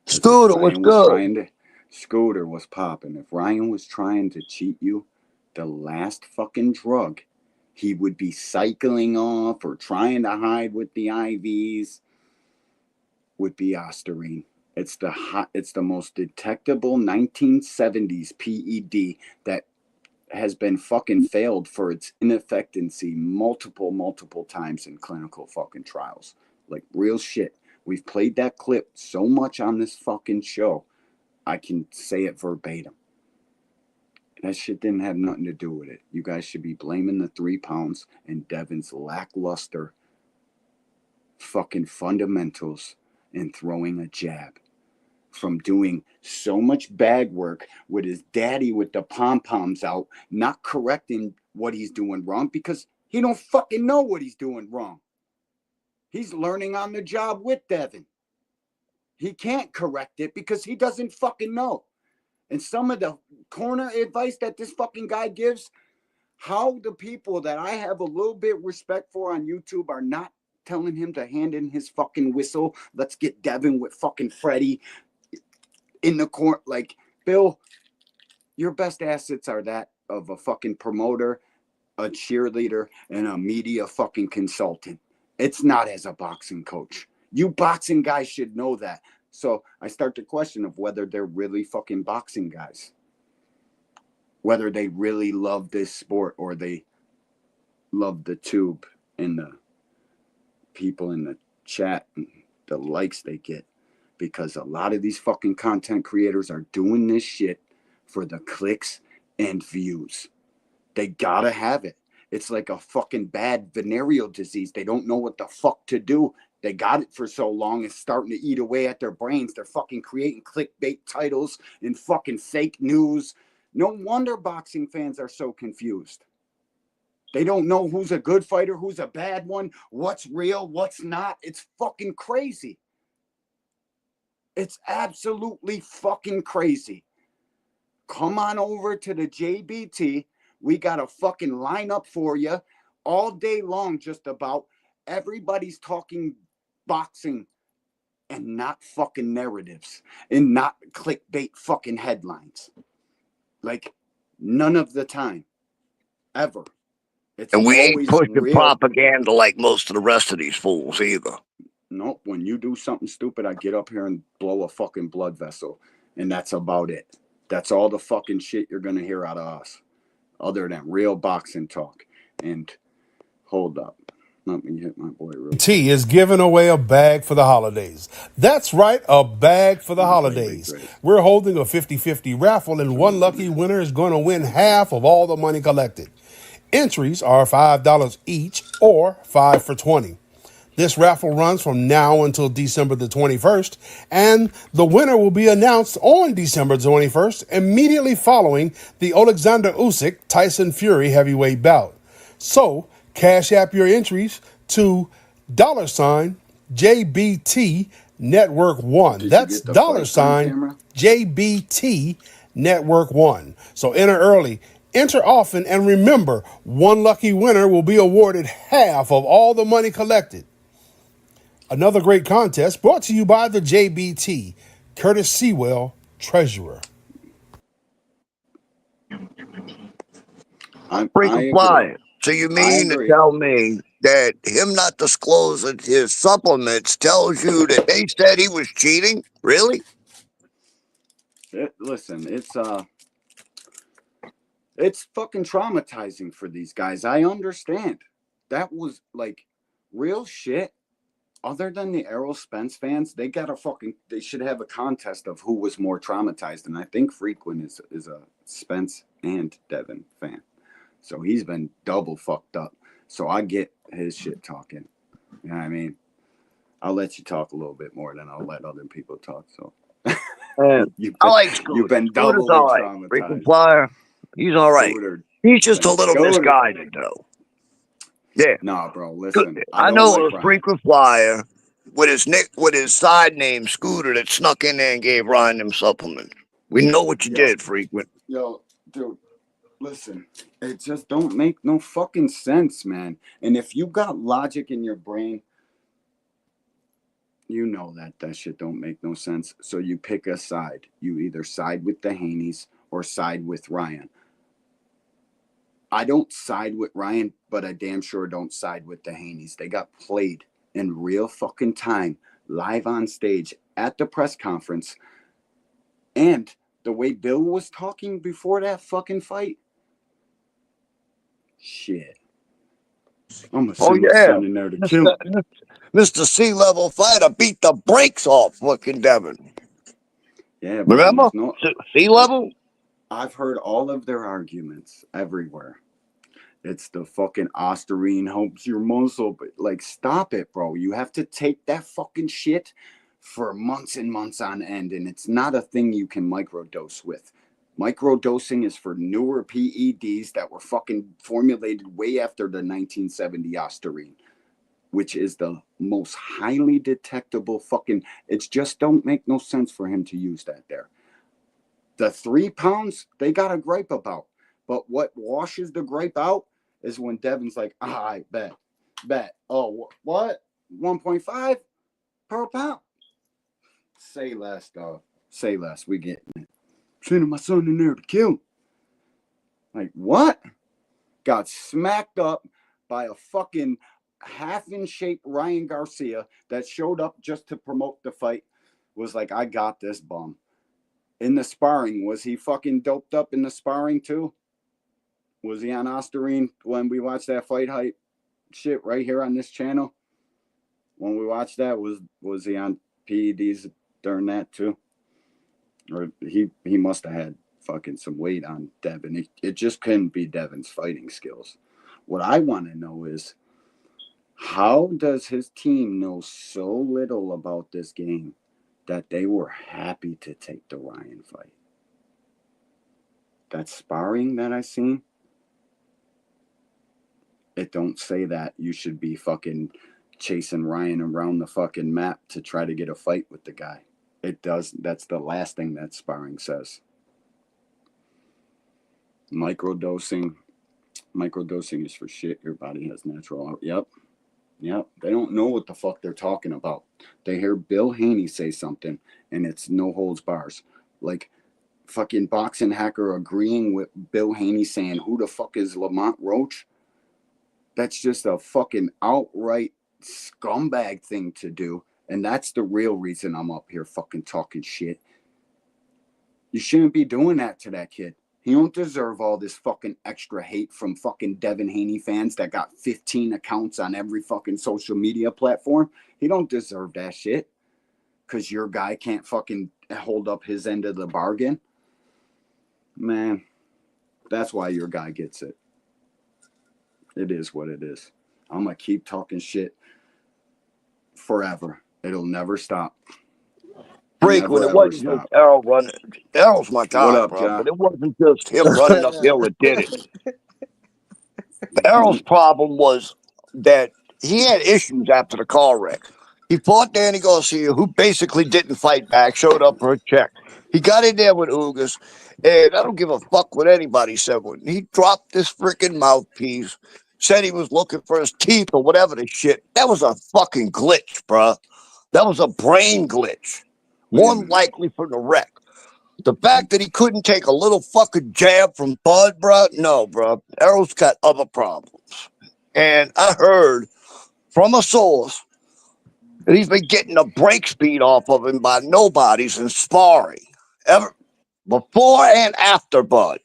Scooter was good. Scooter was popping. If Ryan was trying to cheat you, the last fucking drug he would be cycling off or trying to hide with the IVs would be Osterine. It's the most detectable 1970s PED that has been fucking failed for its ineffectivency multiple times in clinical fucking trials. Like, real shit. We've played that clip so much on this fucking show, I can say it verbatim. That shit didn't have nothing to do with it. You guys should be blaming the 3 pounds and Devin's lackluster fucking fundamentals in throwing a jab. from doing so much bag work with his daddy with the pom-poms out, not correcting what he's doing wrong because he don't fucking know what he's doing wrong. He's learning on the job with Devin. He can't correct it because he doesn't fucking know. And some of the corner advice that this fucking guy gives, how the people that I have a little bit respect for on YouTube are not telling him to hand in his fucking whistle. Let's get Devin with fucking Freddie in the court. Like, Bill, your best assets are that of a fucking promoter, a cheerleader, and a media fucking consultant. It's not as a boxing coach. You boxing guys should know that. So I start the question of whether they're really fucking boxing guys. Whether they really love this sport or they love the tube and the people in the chat and the likes they get. Because a lot of these fucking content creators are doing this shit for the clicks and views. They gotta have it. It's like a fucking bad venereal disease. They don't know what the fuck to do. They got it for so long, it's starting to eat away at their brains. They're fucking creating clickbait titles and fucking fake news. No wonder boxing fans are so confused. They don't know who's a good fighter, who's a bad one, what's real, what's not. It's fucking crazy. It's absolutely fucking crazy. Come on over to the JBT. We got a fucking lineup for you all day long, just about. Everybody's talking boxing and not fucking narratives and not clickbait fucking headlines. Like, none of the time. Ever. It's And we ain't always pushing real. propaganda like most of the rest of these fools either. Nope. When you do something stupid, I get up here and blow a fucking blood vessel. And that's about it. That's all the fucking shit you're going to hear out of us. Other than real boxing talk. And hold up. Let me hit my boy real quick. T is giving away a bag for the holidays. That's right, a bag for the holidays. We're holding a 50-50 raffle, and one lucky winner is going to win half of all the money collected. Entries are $5 each or 5 for $20. This raffle runs from now until December the 21st, and the winner will be announced on December 21st, immediately following the Alexander Usyk Tyson Fury heavyweight bout. So, cash app your entries to $JBT Network 1. That's $JBT Network 1. So enter early, enter often, and remember, one lucky winner will be awarded half of all the money collected. Another great contest brought to you by the JBT, Curtis Sewell, Treasurer. Freaking flying. So you mean to tell me that him not disclosing his supplements tells you that they said he was cheating? Really? Listen, it's fucking traumatizing for these guys. I understand. That was like real shit. Other than the Errol Spence fans, they should have a contest of who was more traumatized. And I think Frequent is a Spence and Devin fan. So he's been double fucked up. So I get his shit talking. You know what I mean? I'll let you talk a little bit more than I'll let other people talk. So you've been doubly traumatized. Freaking flyer. He's all right. He's just a little misguided, though. Yeah. Nah, bro. Listen, I know a frequent flyer with his side name Scooter that snuck in there and gave Ryan them supplements. We know what you did, frequent. Yo, dude. Listen, it just don't make no fucking sense, man. And if you got logic in your brain, you know that shit don't make no sense. So you pick a side. You either side with the Haneys or side with Ryan. I don't side with Ryan, but I damn sure don't side with the Haneys. They got played in real fucking time, live on stage at the press conference. And the way Bill was talking before that fucking fight, shit. I'm gonna send my son in there to kill him. Mr. C-level fighter beat the brakes off fucking Devin. Yeah, remember? C-level? I've heard all of their arguments everywhere. It's the fucking Osterine helps your muscle, but like, stop it, bro. You have to take that fucking shit for months and months on end, and it's not a thing you can microdose with. Microdosing is for newer PEDs that were fucking formulated way after the 1970 Ostarine, which is the most highly detectable fucking. It's just don't make no sense for him to use that there. The 3 pounds, they got a gripe about. But what washes the gripe out is when Devin's like, I bet. Oh, what? 1.5 per pound? Say less, dog. Say less. We getting it. Sending my son in there to kill him. Like, what? Got smacked up by a fucking half-in-shape Ryan Garcia that showed up just to promote the fight. Was like, I got this bum. In the sparring, was he fucking doped up in the sparring too? Was he on Ostarine when we watched that Fight Hype shit right here on this channel? When we watched that, was he on PEDs during that too? Or he must have had fucking some weight on Devin. It just couldn't be Devin's fighting skills. What I want to know is, how does his team know so little about this game that they were happy to take the Ryan fight? That sparring that I seen, it don't say that you should be fucking chasing Ryan around the fucking map to try to get a fight with the guy. It does. That's the last thing that sparring says. Microdosing is for shit. Your body has natural. Yep. They don't know what the fuck they're talking about. They hear Bill Haney say something, and it's no holds bars. Like fucking boxing hacker agreeing with Bill Haney saying, "Who the fuck is Lamont Roach?" That's just a fucking outright scumbag thing to do. And that's the real reason I'm up here fucking talking shit. You shouldn't be doing that to that kid. He don't deserve all this fucking extra hate from fucking Devin Haney fans that got 15 accounts on every fucking social media platform. He don't deserve that shit. Because your guy can't fucking hold up his end of the bargain. Man, that's why your guy gets it. It is what it is. I'm going to keep talking shit forever. It'll never stop. Frequent. It wasn't just Errol running. Errol's my guy, What up, bro. John? But it wasn't just him running uphill that did it. Errol's problem was that he had issues after the car wreck. He fought Danny Garcia, who basically didn't fight back, showed up for a check. He got in there with Ugas, and I don't give a fuck what anybody said. When he dropped this freaking mouthpiece, said he was looking for his teeth or whatever the shit. That was a fucking glitch, bruh. That was a brain glitch. More than likely from the wreck. The fact that he couldn't take a little fucking jab from Bud, bruh, no, bruh. Errol's got other problems. And I heard from a source that he's been getting a break speed off of him by nobodies in sparring. Ever before and after Bud.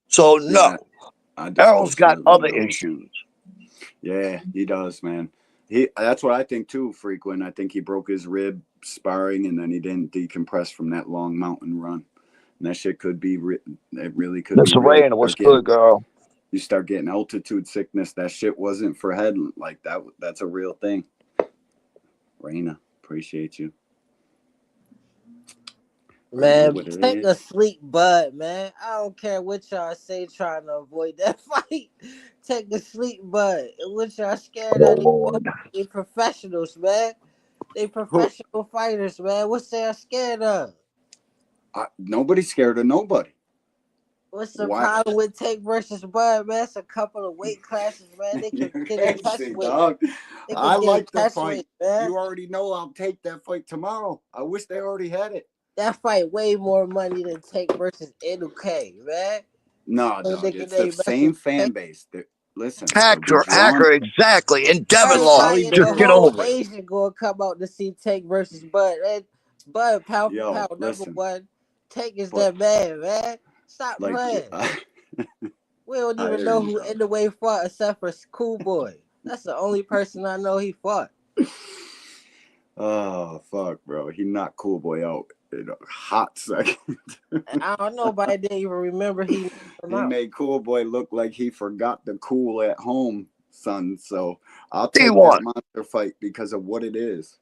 So no. Errol's got other issues. Yeah, he does, man. That's what I think too, Frequent. I think he broke his rib sparring, and then he didn't decompress from that long mountain run. And that shit could be, it really could Miss be. Arena, what's good, girl? You start getting altitude sickness. That shit wasn't for head like that. That's a real thing. Raina, appreciate you. Man, take a sleep, Bud, man. I don't care what y'all say trying to avoid that fight. Take a sleep, Bud. What y'all scared of? They professionals, man. They professional fighters, man. What's they scared of? Nobody's scared of nobody. What's the problem with Tank versus Bud, man? It's a couple of weight classes, man. They can get a test weight. I like the fight. You already know I'll take that fight tomorrow. I wish they already had it. That fight way more money than Tank versus NK, man. No, dog, it's the same fan base. Listen, Hacker, exactly. And Devin Law, just get over it. Asian gonna come out to see Tank versus Bud. And Bud, pound for pound, number one. Tank is that man. Stop playing. We don't even know who in the way fought except for Cool Boy. That's the only person I know he fought. Oh, fuck, bro. He knocked Cool Boy out in a hot second. I don't know, but I didn't even remember he made Cool Boy look like he forgot the cool at home, son. So I'll take that monster fight because of what it is.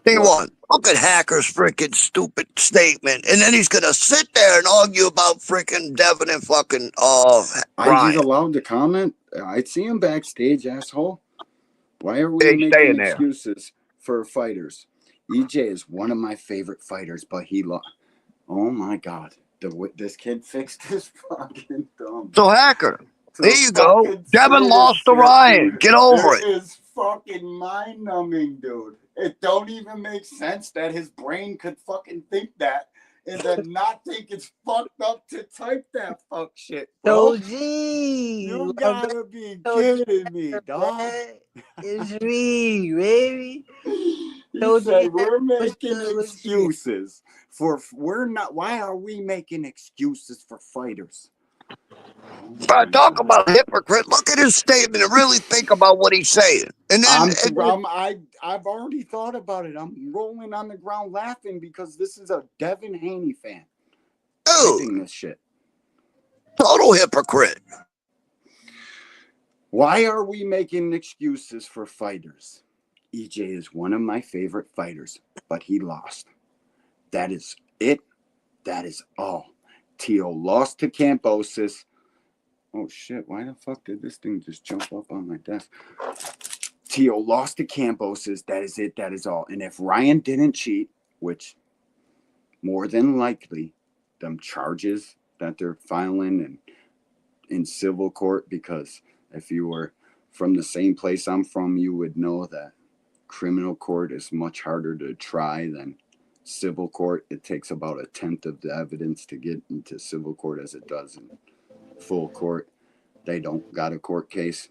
He What? won. Look at Hacker's freaking stupid statement, and then he's gonna sit there and argue about freaking Devin and fucking He's Ryan. allowed to comment. I see him backstage, asshole. Why are we He's making staying there. excuses for fighters? EJ is one of my favorite fighters, but he lost. Oh my God. This kid fixed his fucking thumb. So Hacker, there you go. fucking Devin say lost this to shit, Ryan. dude. Get over it. It is fucking mind-numbing, dude. It don't even make sense that his brain could fucking think that and then not think it's fucked up to type that fuck shit, bro. G, You gotta be kidding me, dog. It's me, baby. He Told you said we're making good with excuses for we're not. Why are we making excuses for fighters? But talk about a hypocrite. Look at his statement and really think about what he's saying. And then I've already thought about it. I'm rolling on the ground laughing because this is a Devin Haney fan typing this shit. Total hypocrite. Why are we making excuses for fighters? EJ is one of my favorite fighters, but he lost. That is it. That is all. Tio lost to Cambosis. Oh shit, why the fuck did this thing just jump up on my desk? Tio lost to Cambosis. That is it. That is all. And if Ryan didn't cheat, which more than likely, them charges that they're filing and in civil court, because if you were from the same place I'm from, you would know that criminal court is much harder to try than civil court. It takes about 1/10 of the evidence to get into civil court as it does in full court. They don't got a court case.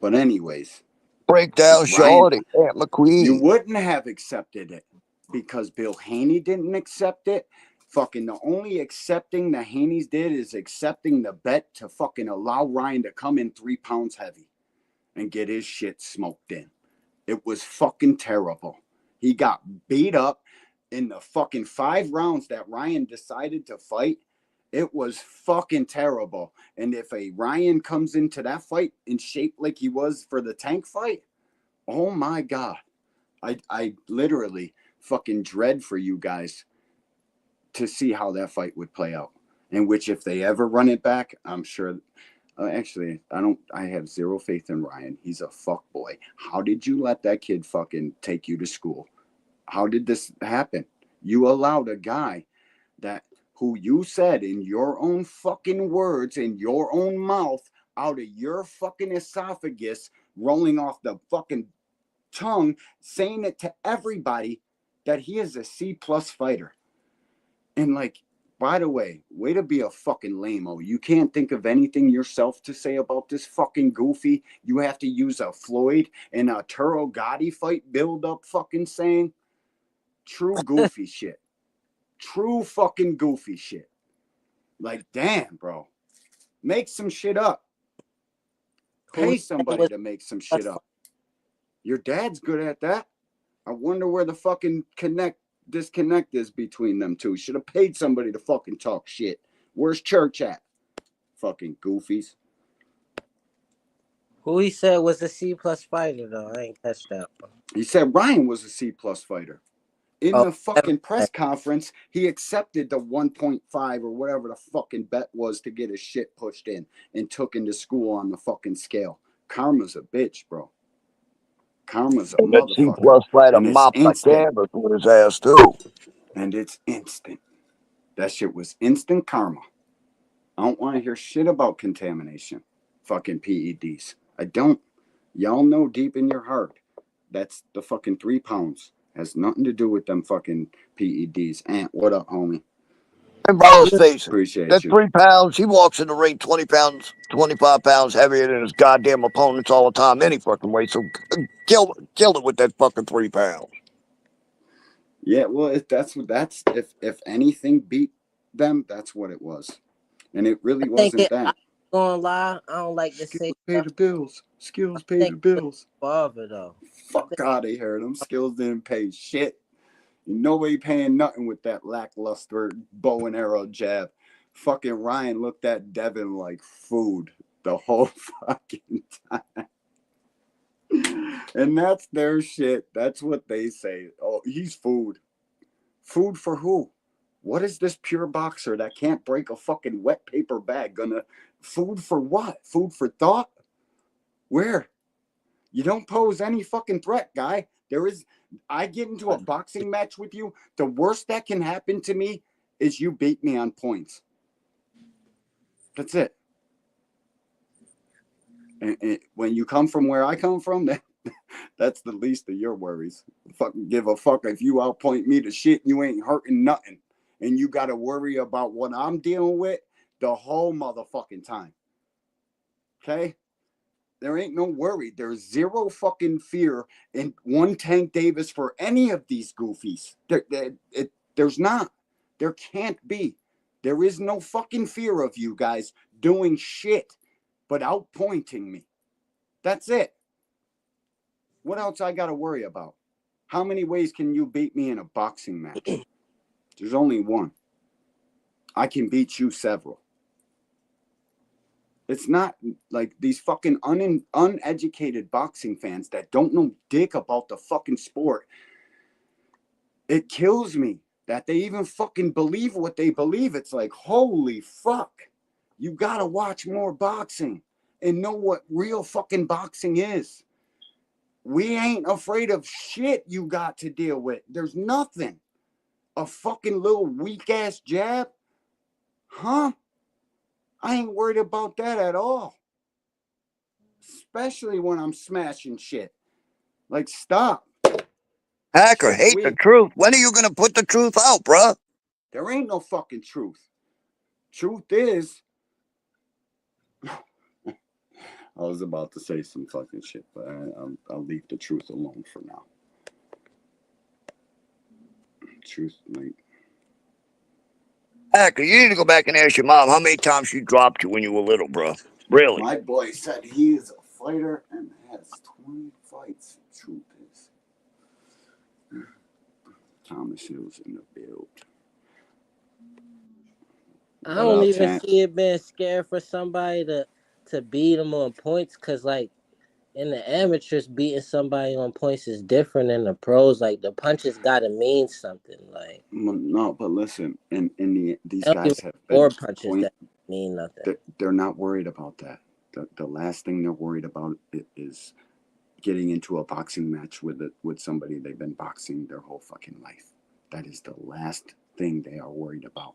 But anyways, breakdown Charlotte and Aunt McQueen. You wouldn't have accepted it because Bill Haney didn't accept it. Fucking the only accepting the Haneys did is accepting the bet to fucking allow Ryan to come in 3 pounds heavy and get his shit smoked in. It was fucking terrible. He got beat up in the fucking 5 rounds that Ryan decided to fight. It was fucking terrible. And if a Ryan comes into that fight in shape like he was for the Tank fight, oh my God. I literally fucking dread for you guys to see how that fight would play out. In which if they ever run it back, I'm sure. Actually, I have zero faith in Ryan. He's a fuck boy. How did you let that kid fucking take you to school? How did this happen? You allowed a guy who you said in your own fucking words, in your own mouth, out of your fucking esophagus, rolling off the fucking tongue, saying it to everybody that he is a C+ fighter. And like, by the way, way to be a fucking lame-o. You can't think of anything yourself to say about this fucking goofy. You have to use a Floyd and a Turo Gotti fight build-up fucking saying. True goofy shit. True fucking goofy shit. Like, damn, bro. Make some shit up. Pay somebody to make some shit up. Your dad's good at that. I wonder where the fucking disconnect is between them two. Should have paid somebody to fucking talk shit. Where's Church at? Fucking goofies. Who he said was a C+ fighter though? I ain't catch that one. He said Ryan was a C+ fighter. In the fucking press conference, he accepted the 1.5 or whatever the fucking bet was to get his shit pushed in and took into school on the fucking scale. Karma's a bitch, bro. Karma's a motherfucker. C+ fighter mopped my canvas with his ass too. And it's instant. That shit was instant karma. I don't want to hear shit about contamination. Fucking PEDs. I don't. Y'all know deep in your heart. That's the fucking 3 pounds. Has nothing to do with them fucking PEDs. Ant, what up, homie? And bro, let's face it. Appreciate that you. 3 pounds, he walks in the ring 20 pounds, 25 pounds heavier than his goddamn opponents all the time, any fucking way. So kill it with that fucking 3 pounds. Yeah, well, if anything beat them, that's what it was. And it really wasn't that. I'm gonna lie, I don't like to say pay the bills. Skills pay the bills. Father though. Fuck out of here. Them skills didn't pay shit. Nobody paying nothing with that lackluster bow and arrow jab. Fucking Ryan looked at Devin like food the whole fucking time. And that's their shit. That's what they say. Oh, he's food. Food for who? What is this pure boxer that can't break a fucking wet paper bag gonna? Food for what? Food for thought? Where? You don't pose any fucking threat, guy. I get into a boxing match with you. The worst that can happen to me is you beat me on points. That's it. And when you come from where I come from, that's the least of your worries. Fucking give a fuck if you outpoint me to shit. You ain't hurting nothing, and you got to worry about what I'm dealing with the whole motherfucking time. Okay. There ain't no worry. There's zero fucking fear in one Tank Davis for any of these goofies. There's not. There can't be. There is no fucking fear of you guys doing shit but outpointing me. That's it. What else I got to worry about? How many ways can you beat me in a boxing match? There's only one. I can beat you several. It's not like these fucking uneducated boxing fans that don't know dick about the fucking sport. It kills me that they even fucking believe what they believe. It's like, holy fuck. You gotta watch more boxing and know what real fucking boxing is. We ain't afraid of shit you got to deal with. There's nothing. A fucking little weak ass jab? Huh? I ain't worried about that at all. Especially when I'm smashing shit. Like, stop. Hacker, hate the truth. When are you going to put the truth out, bruh? There ain't no fucking truth. Truth is... I was about to say some fucking shit, but I'll leave the truth alone for now. Truth, like... Hacker, you need to go back and ask your mom how many times she dropped you when you were little, bro. Really? My boy said he is a fighter and has 20 fights. Truth is. Thomas Hill's in the build. I don't even see it being scared for somebody to beat them on points, because, like, in the amateurs, beating somebody on points is different than the pros. Like, the punches got to mean something. Like, no, but listen, these guys have more punches that mean nothing. They're not worried about that. The last thing they're worried about is getting into a boxing match with somebody they've been boxing their whole fucking life. That is the last thing they are worried about.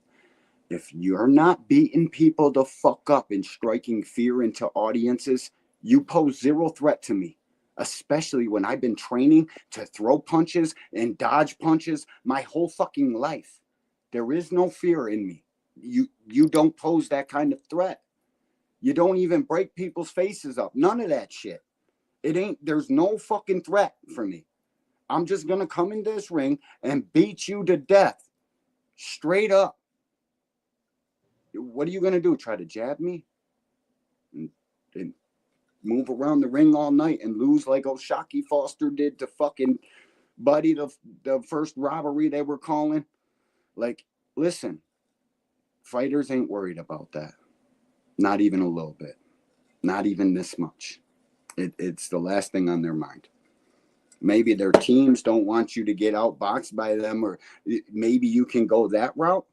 If you're not beating people the fuck up and striking fear into audiences, you pose zero threat to me, especially when I've been training to throw punches and dodge punches my whole fucking life. There is no fear in me. You don't pose that kind of threat. You don't even break people's faces up. None of that shit. There's no fucking threat for me. I'm just going to come in this ring and beat you to death. Straight up. What are you going to do? Try to jab me? And move around the ring all night and lose like O'Shaquie Foster did to fucking Buddy, the first robbery they were calling? Like, listen, fighters ain't worried about that. Not even a little bit. Not even this much. It's the last thing on their mind. Maybe their teams don't want you to get outboxed by them, or maybe you can go that route.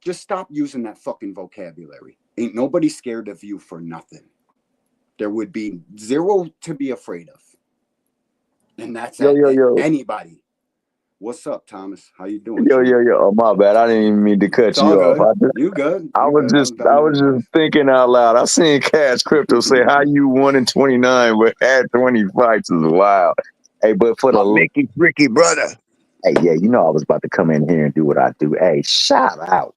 Just stop using that fucking vocabulary. Ain't nobody scared of you for nothing. There would be zero to be afraid of. And that's anybody. What's up, Thomas? How you doing? Yo. Oh, my bad. I didn't even mean to cut you off. You good? I was just thinking out loud. I seen Cash Crypto say, "How you 1-29 but had 20 fights is wild." Hey, but for the Mickey Ricky brother. Hey, yeah, you know I was about to come in here and do what I do. Hey, shout out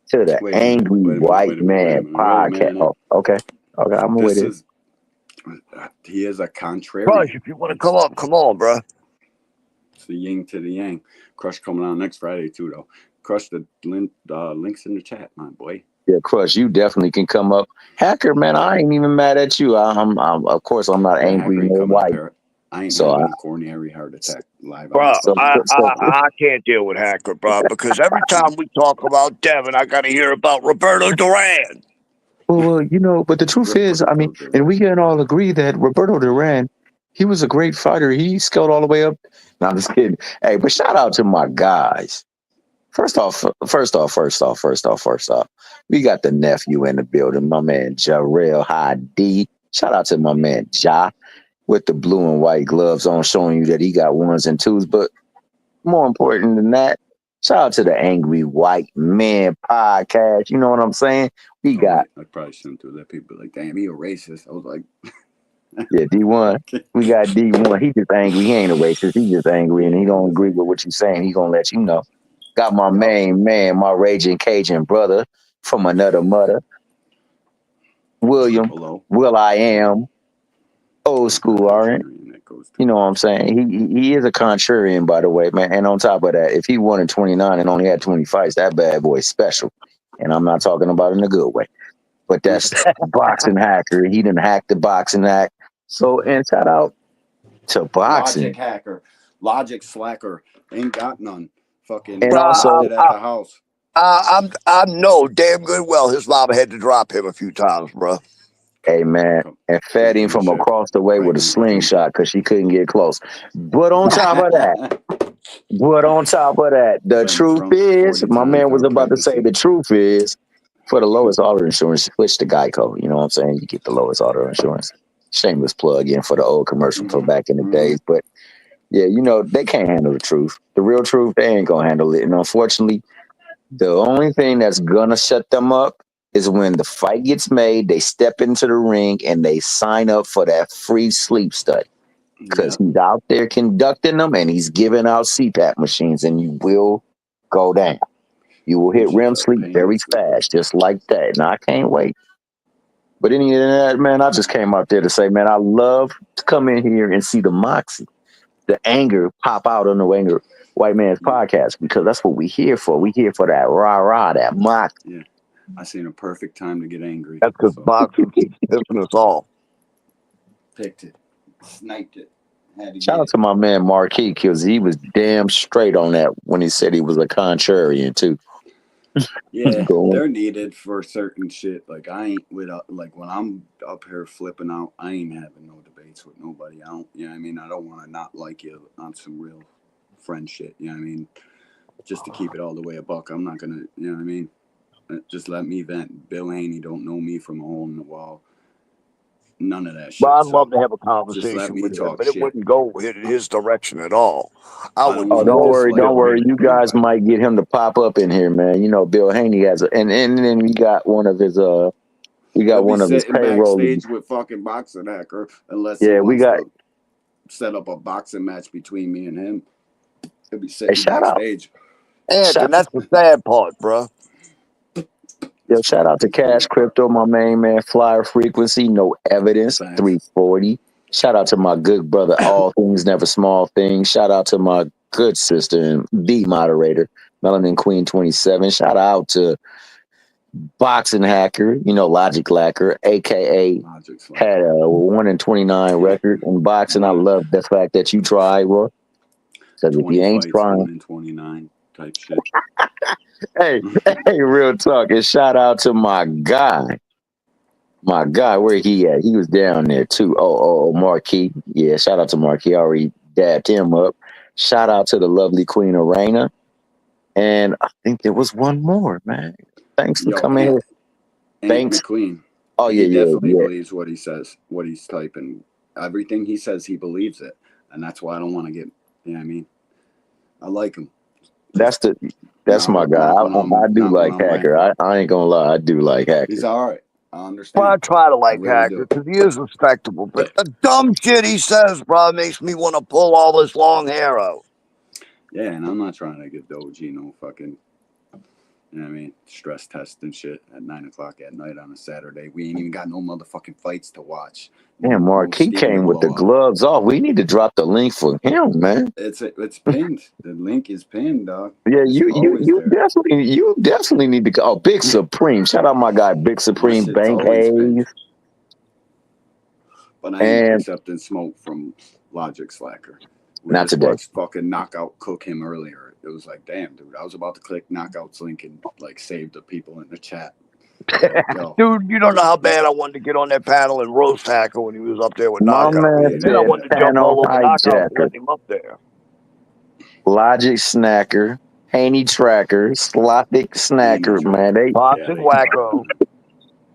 to the Angry White Man podcast. Oh, okay, I'm with it. He is a contrarian. Crush, if you want to come up, come on, bro. It's the yin to the yang. Crush coming on next Friday too, though. Crush, the links in the chat, my boy. Yeah, Crush, you definitely can come up. Hacker, man, I ain't even mad at you. I'm of course, I'm not angry or white. I ain't having a coronary heart attack live. Bro, I can't deal with Hacker, bro, because every time we talk about Devin, I got to hear about Roberto Duran. Well, you know, but the truth is, I mean, and we can all agree that Roberto Duran He was a great fighter. He scaled all the way up. No, I'm just kidding. Hey, but shout out to my guys. First off, we got the nephew in the building, my man Jarrell Hadi. Shout out to my man Ja with the blue and white gloves on, showing you that he got ones and twos. But more important than that, shout out to the Angry White Man podcast. You know what I'm saying? We Oh, got I probably shouldn't do that. People are like, damn, he a racist. I was like, D1. We got D1. He just angry. He ain't a racist. He just angry, and he don't agree with what you're saying. He gonna let you know. Got my main man, my raging Cajun brother from another mother, William. Will I am old school, all right? You know what I'm saying? He is a contrarian, by the way, man. And on top of that, if he won in 29 and only had 20 fights, that bad boy's special. And I'm not talking about in a good way. But that's boxing hacker. He didn't hack the boxing act. So, and shout out to boxing. Logic hacker, logic slacker, ain't got none. Fucking And also, at the house. I know damn good well his mama had to drop him a few times, bro. hey man, and fed him from across the way with a slingshot because she couldn't get close. But on top of that, the truth is, my man was about to say, the truth is, for the lowest auto insurance, switch to Geico. You know what I'm saying? You get the lowest auto insurance. Shameless plug in for the old commercial from back in the days. But yeah, you know, they can't handle the truth. The real truth, they ain't gonna handle it. And unfortunately, the only thing that's gonna shut them up is when the fight gets made, they step into the ring and they sign up for that free sleep study. Because he's out there conducting them and he's giving out CPAP machines, and you will go down. You will hit REM sleep very fast, just like that. Now I can't wait. But any of that, man, I just came out there to say, man, I love to come in here and see the moxie, the anger pop out on the Anger White Man's podcast, because that's what we here for. We here for that rah-rah, that moxie. Yeah. I seen a perfect time to get angry. That's because boxing keeps pissing us off. Picked it. Sniped it. Shout out to my man Marquis, because he was damn straight on that when he said he was a contrarian too. Yeah, they're needed for certain shit. Like I ain't with like when I'm up here flipping out, I ain't having no debates with nobody. I don't, you know what I mean? I don't want to not like you on some real friend shit. You know what I mean? Just to keep it all the way a buck. I'm not gonna, you know what I mean? Just let me vent. Bill Haney don't know me from a hole in the wall. None of that shit. Well, I'd so love to have a just let conversation me with him, talk but it shit. wouldn't go in his direction at all. Don't worry. You guys might get him to pop up in here, man. You know, Bill Haney has and then we got one of his payroll. Backstage with fucking boxing hacker, unless Yeah, he we wants got to set up a boxing match between me and him. He'll be sitting shout out. backstage. And that's the sad part, bro. Yo, shout out to Cash Crypto, my main man, Flyer Frequency, No Evidence, 340. Shout out to my good brother, All Things Never Small Things. Shout out to my good sister and the moderator, Melanin Queen 27. Shout out to Boxing Hacker, you know, Logic Lacker, aka had a 1 in 29 record in boxing. I love the fact that you try, bro. Because if you ain't fights, trying, 1 in 29 type shit. hey, real talk. And shout out to my guy. My God, where he at? He was down there too. Marquis. Yeah, shout out to Marquis. I already dabbed him up. Shout out to the lovely Queen Arena. And I think there was one more, man. Thanks for coming here. Thanks. McQueen. Oh, He yeah. definitely believes what he says, what he's typing. Everything he says, he believes it. And that's why I don't want to get, you know what I mean? I like him. That's my guy. I do like Hacker. I ain't gonna lie. I do like Hacker. He's all right. I understand. Well, I try to like Hacker because he is respectable. But the dumb shit he says, bro, makes me want to pull all this long hair out. Yeah, and I'm not trying to give Doji no fucking, you know what I mean, stress test and shit at 9 o'clock at night on a Saturday. We ain't even got no motherfucking fights to watch. Damn, Marquis came with the gloves off. We need to drop the link for him, man. It's pinned. The link is pinned, dog. Yeah, you definitely need to go. Oh, Big Supreme. Shout out my guy, Big Supreme, Bank Hayes. But I ain't accepting smoke from Logic Slacker. Not today. Watched fucking Knockout cook him earlier. It was like, damn, dude. I was about to click Knockout's link and like save the people in the chat. Yo, Dude, you don't know how bad I wanted to get on that panel and roast Hacker when he was up there with My Knockout. man yeah, And then I said wanted to jump panel all over Knockout for hijacker, letting him up there. logic snacker, Haney tracker, Slotic Haney snacker, man. tripping. They Yeah, Toxic they tripping, wacko.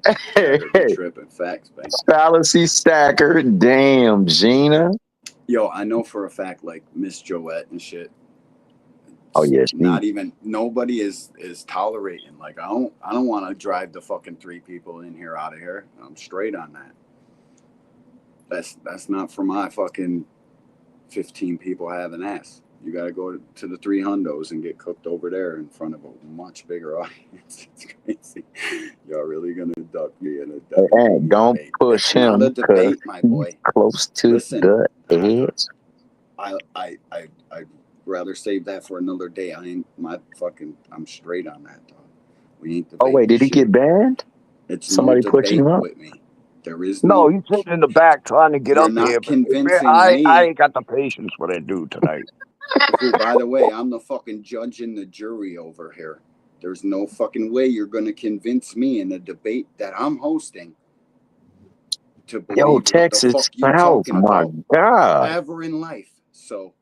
man. Chatter be tripping. Facts, man. fallacy stacker. Damn, Gina. Yo, I know for a fact, like Miss Joette and shit. Oh yeah, Not even nobody is tolerating. Like I don't want to drive the fucking 3 people in here out of here. I'm straight on that. That's not for my fucking 15 people having ass. You got to go to the 3 hundos and get cooked over there in front of a much bigger audience. It's crazy. Y'all really gonna duck me in a hey, don't debate? push It's him not a because debate, my he's boy. close to Listen, the edge. I'd rather save that for another day. I'm straight on that, dog. We ain't Oh wait, debating did he shit. get banned? It's Somebody no pushing debate him up? with me. There is No, no. he's sitting in the back trying to get You're up here. not But man, convincing I me. ain't got the patience for that dude tonight. Who, by the way, I'm the fucking judge and the jury over here. There's no fucking way you're gonna convince me in a debate that I'm hosting to Yo, believe what the Texas fuck you South, talking my about God. ever in life. So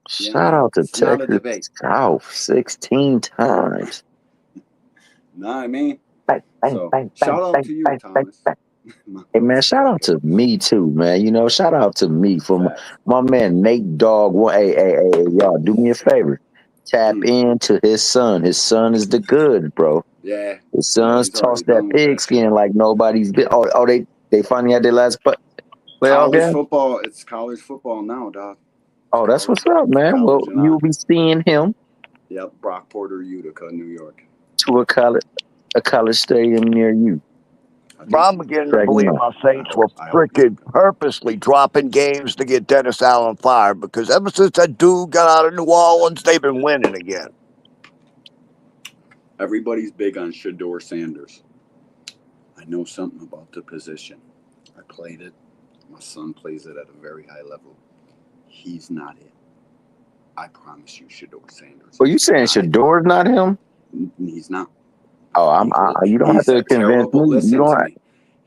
Shout out to it's not a Texas debate. South 16 times. Know what I mean? Bang, bang, So bang, shout bang, out bang, to you, bang, bang, Thomas. bang. Hey man, shout out to me too, man. You know, shout out to me from Facts. my man Nate Dogg. Hey, y'all, do me a favor. Tap into his son. His son is the good, bro. Yeah. His Yeah, sons he's already tossed that done with that shit. pigskin like nobody's been. Oh, they finally had their last playoff College game. football, it's college football now, dog. Oh, that's what's up, man. Well, College and you'll on. be seeing him Yep, Brock Porter, Utica, New York. to a college stadium near you. Bro, I'm beginning to Check him believe out. my Saints were I hope he's freaking okay. purposely dropping games to get Dennis Allen fired because ever since that dude got out of New Orleans, they've been winning again. Everybody's big on Shador Sanders. I know something about the position. I played it. My son plays it at a very high level. He's not it. I promise you, Shador Sanders. Well, you saying Shador's not him? He's not. Oh, you don't have He's to a convince terrible. me. Listen to me.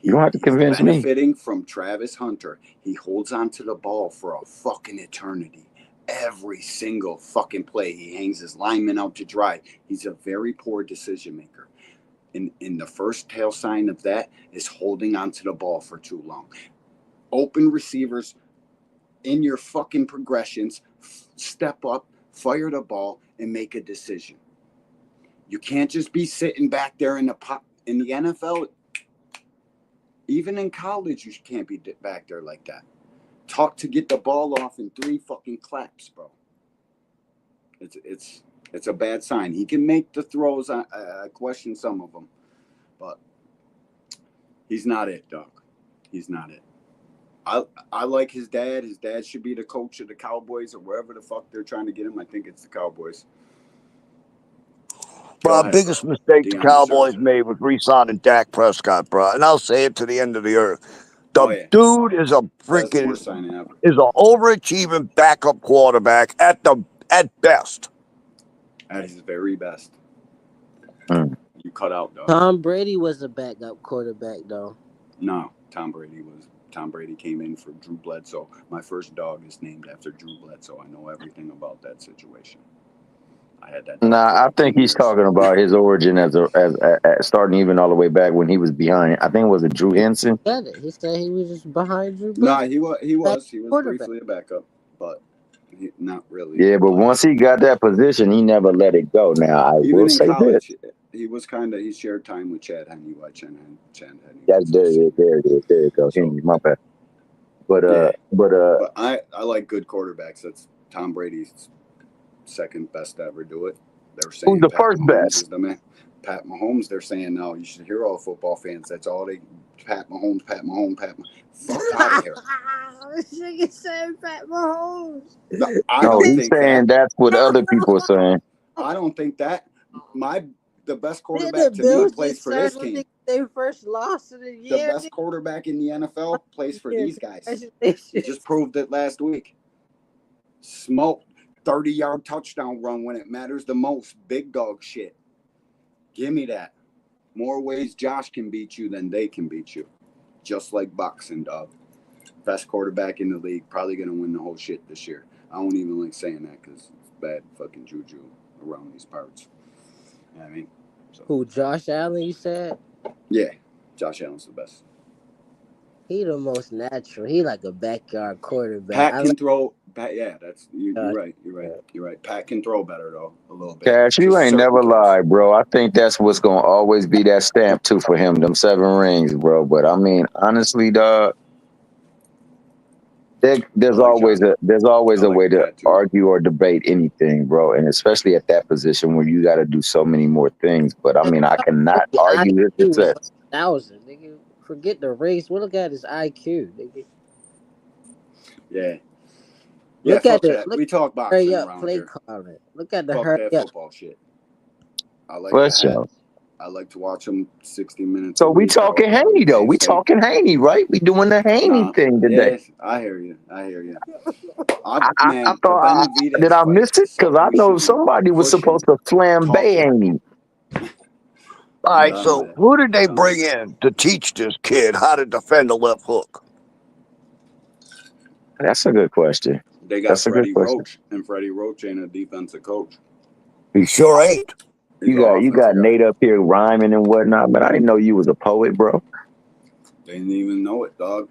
You don't have to He's convince me. benefiting from Travis Hunter. He holds on to the ball for a fucking eternity. Every single fucking play, he hangs his lineman out to dry. He's a very poor decision maker. In the first tail sign of that is holding on to the ball for too long. Open receivers in your fucking progressions, step up, fire the ball, and make a decision. You can't just be sitting back there in the NFL. Even in college, you can't be back there like that. Taught to get the ball off in 3 fucking claps, bro. It's a bad sign. He can make the throws. I question some of them, but he's not it, dog. He's not it. I like his dad. His dad should be the coach of the Cowboys or wherever the fuck they're trying to get him. I think it's the Cowboys. Bro, biggest mistake the Cowboys made was re-signing Dak Prescott, bro. And I'll say it to the end of the earth. The dude is a freaking worst signing ever. Is an overachieving backup quarterback at best. At his very best. You cut out, dog. Tom Brady was a backup quarterback, though. No, Tom Brady came in for Drew Bledsoe. My first dog is named after Drew Bledsoe. I know everything about that situation. I had that. Nah, I think he's talking about his origin as starting even all the way back when he was behind. I think it was Drew Henson. He said he was just behind Drew. Nah, he was briefly a backup, but not really. Yeah, but once he got that position, he never let it go. Now I Even will in say college, this. he shared time with Chad Haney. Chad Haney. That's there you go. So, my bad. But I like good quarterbacks. That's Tom Brady's second best to ever do it. They're saying who's the Pat first Mahomes best? is the man. Pat Mahomes. They're saying no. You should hear all football fans. That's all they. Pat Mahomes. Fuck out of here. Nigga saying Pat Mahomes. No, I don't he's think saying that. that's what other people are saying. I don't think that. The best quarterback to me plays for this team. They first lost of the The year. best quarterback in the NFL plays for these guys. He just proved it last week. Smoked 30-yard touchdown run when it matters the most. Big dog shit. Give me that. more ways Josh can beat you than they can beat you. Just like boxing, dog. Best quarterback in the league, probably going to win the whole shit this year. I don't even like saying that because it's bad fucking juju around these parts. You know what I mean? So, Who, Josh Allen, you said? yeah, Josh Allen's the best. He the most natural. He like a backyard quarterback. Pat can throw. Pat, yeah, that's you're right. You're right. Pat can throw better though, a little bit. Cash, you Just ain't certain never throws. lied, bro. I think that's what's gonna always be that stamp too for him, them 7 rings, bro. But I mean, honestly, dog, there's I like always Josh. I a like way to Pat too. argue or debate anything, bro. And especially at that position where you got to do so many more things. But I mean, I cannot The argue his IQ was like success. 1,000, nigga. Forget the race. Look at his IQ, nigga. Yeah. Look at Fuck the that. We talk hurry boxing up around play here. calling. Look at the Fuck hurry that up. football shit. I like For the hat. sure. I like to watch them 60 minutes So a we week. I talking would Haney though. pay We state. talking Haney, right? We doing the Haney Nah, thing today. yes, I hear you. I Man, the thought Benavidez did I fight miss it? is Because something I we know should be somebody was pushing, supposed to flambe talking. Haney. All right, Nah, so man. Who did they Tell bring me. in to teach this kid how to defend a left hook? That's a good question. They got That's a good Freddie question. Roach, and Freddie Roach ain't a defensive coach. He sure ain't. He's You an got offensive guy. Nate up here rhyming and whatnot, but I didn't know you was a poet, bro. They didn't even know it, dog.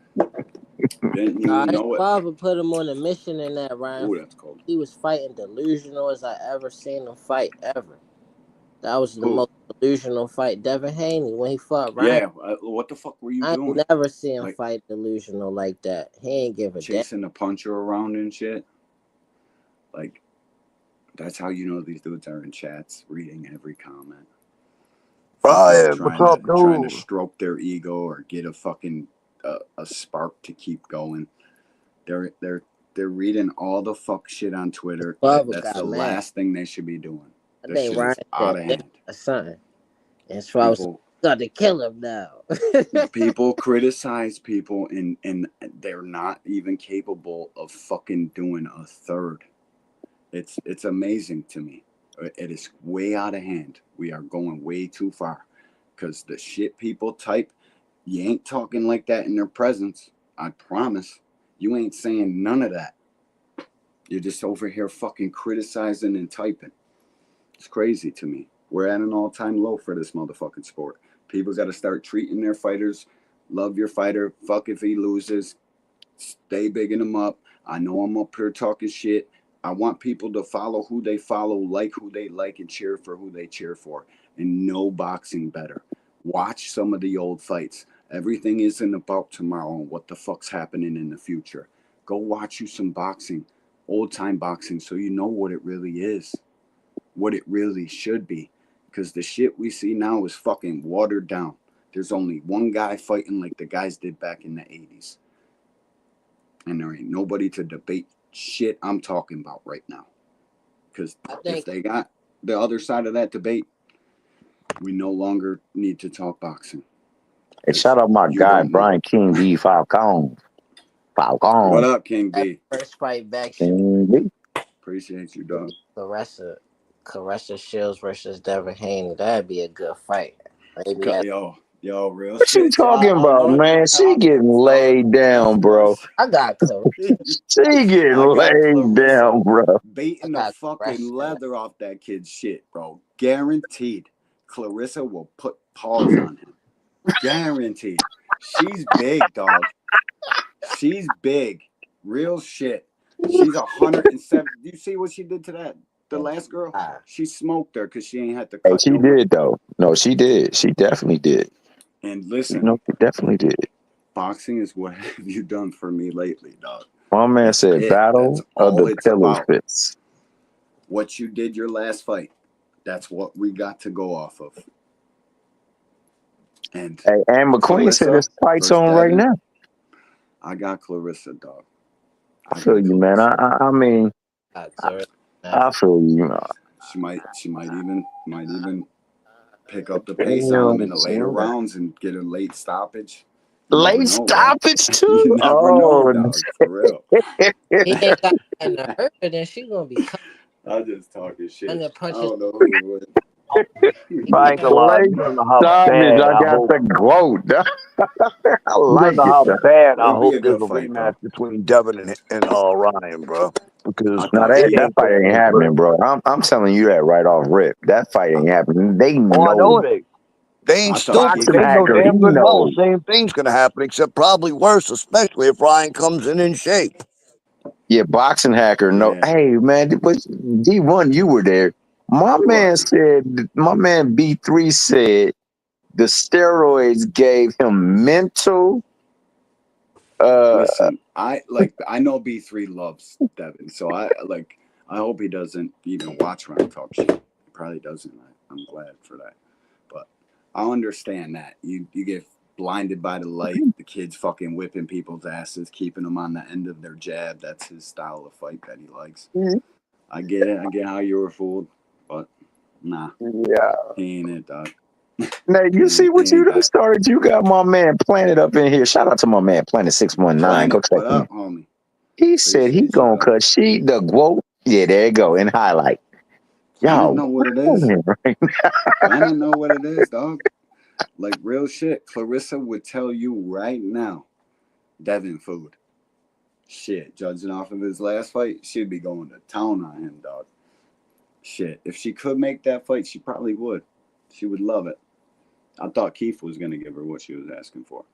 Didn't Nah, even his know it. father put him on a mission in that Ryan. Ooh, that's cold. He was fighting delusional as I ever seen him fight ever. That was the Who? most delusional fight. Devin Haney when he fought Ryan. Yeah. What the fuck were you I doing? ain't never seen him Like fight delusional like that. He ain't give a damn. chasing the puncher around and shit. Like that's how you know these dudes are in chats, reading every comment. Brian, what's Trying up, to dude? stroke their ego or get a fucking a spark to keep going. They're reading all the fuck shit on Twitter. Bubba That's got the mad. last thing they should be doing. I That think shit Ryan is out of said hand. or something. And so I was People got to kill him now. people criticize people and they're not even capable of fucking doing a third. It's amazing to me. It is way out of hand. We are going way too far. Because the shit people type, you ain't talking like that in their presence. I promise. You ain't saying none of that. You're just over here fucking criticizing and typing. It's crazy to me. We're at an all-time low for this motherfucking sport. People got to start treating their fighters. Love your fighter. Fuck if he loses. Stay bigging him up. I know I'm up here talking shit. I want people to follow who they follow, like who they like, and cheer for who they cheer for. And know boxing better. Watch some of the old fights. Everything isn't about tomorrow and what the fuck's happening in the future. Go watch you some boxing, old time boxing, so you know what it really is, what it really should be. Because the shit we see now is fucking watered down. There's only one guy fighting like the guys did back in the 80s. And there ain't nobody to debate shit I'm talking about right now. Because if they got the other side of that debate, we no longer need to talk boxing. Hey, shout out my You guy don't know. Brian King B Falcon. What Falcon. up, King B? First fight back should be King B. Appreciate you, dog. Caressa Shields versus Devin Haney. That'd be a good fight. Maybe at, Yo, real What you shit. Yeah, talking I about, love man? your She getting confidence, dog. laid down, bro. I got Caressa. She getting I got laid down, Clarissa bro. I beating the got fucking Caressa. leather off that kid's shit, bro. Guaranteed. Clarissa will put paws on him. Guaranteed. She's big, dog. She's big. Real shit. She's 107. You see what she did to that? The last girl? She smoked her because she ain't had to Hey, cut she no weight. did though. No, she did. She definitely did. And You listen, know, she definitely did. boxing is what have you done for me lately, dog. My man That's said, it. "Battle That's of all the it's Pillow about. Fists." What you did your last fight. That's what we got to go off of. And Hey, and McQueen said Clarissa this fight's versus on right Devin. now. I got Clarissa, dog. I feel you, man. I mean, I feel you. She might even pick up the pace You on know him what in I'm the later saying? rounds and get a late stoppage. You never Late know, dog. stoppage too. You never know, dog. For real. He ain't got nothing to hurt her, then she gonna be I'm just talking shit. under I punches. don't know who it would. By ain't gonna lie. You don't know how savage, bad I I got hope. the gloat. I You don't like know it. how bad I It'd be hope a there's good a fight, rematch though. between Devin and Ryan, bro. Because I Now thought he that ain't fight putting ain't his happening, grip. bro. I'm telling you that right off rip. That fight ain't happening. They Oh, I know know it ain't. They ain't I thought stupid. Keith boxing They was know hacker. gonna. He damn good well knows. the same thing's gonna happen, except probably worse, especially if Ryan comes in shape. Yeah, boxing hacker. No, Yeah. hey man, D1, you were there. What? My man B3 said the steroids gave him mental. Listen, I know B3 loves Devin, so I hope he doesn't even watch when I talk shit. He probably doesn't. I'm glad for that. But I understand that. You get blinded by the light, the kid's fucking whipping people's asses, keeping them on the end of their jab. That's his style of fight that he likes. I get it. I get how you were fooled, but nah, Yeah. he ain't it, dog. Now you see what He you ain't done that. started. You got my man Planet up in here. Shout out to my man Planet 619. Go Planet, check what him. up, homie? He said he Appreciate you, gonna dog. cut she the quote. Yeah, there you go. In highlight. Planet Y'all know what it is. right? Planet know what it is, dog. Like real shit. Clarissa would tell you right now, Devin food. Shit, judging off of his last fight, she'd be going to town on him, dog. Shit, if she could make that fight, she probably would. She would love it. I thought Keith was gonna give her what she was asking for.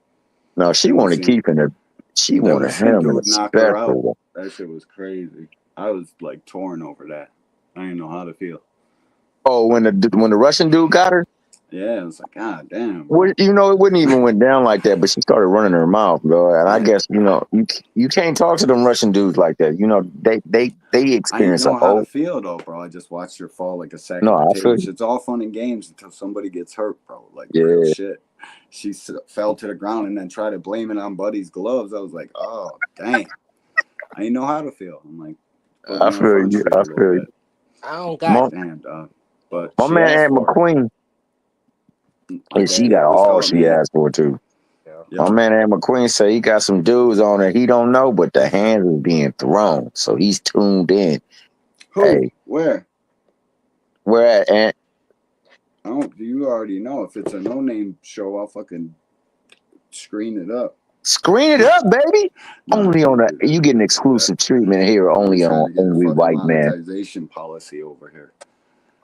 No, she Then we wanted seen, Keith in her. She then we wanted seen him in a dude knock her out. special. That shit was crazy. I was like torn over that. I didn't know how to feel. Oh, when the Russian dude got her. Yeah, it was like, God damn, Well, bro. you know, it wouldn't even went down like that, but she started running her mouth, bro. And I Yeah, guess you can't talk to them Russian dudes like that. You know, they I didn't experience a know how to whole. feel though, bro. I just watched her fall like a sack No, of I feel potatoes. It's all fun and games until somebody gets hurt, bro. Like real yeah, shit. She fell to the ground and then tried to blame it on Buddy's gloves. I was like, oh dang. I didn't know how to feel. I'm like, put I me on feel front you. street I a little feel you. bit. I don't got My, it. Damn, dog. But my she man asked Aunt for McQueen, it. and she Yeah, got what's all up, she man? asked for too. My Yep. man Aunt McQueen said he got some dudes on there he don't know, but the hands is being thrown, so he's tuned in. Who? Hey, Where? where at Aunt? I don't. You already know. If it's a no-name show, I'll fucking screen it up. Screen it up, baby. No, I Only on can't the do that. you get an Can't do that. exclusive treatment here, We're only trying on to get a Angry fucking White Man. monetization policy over here.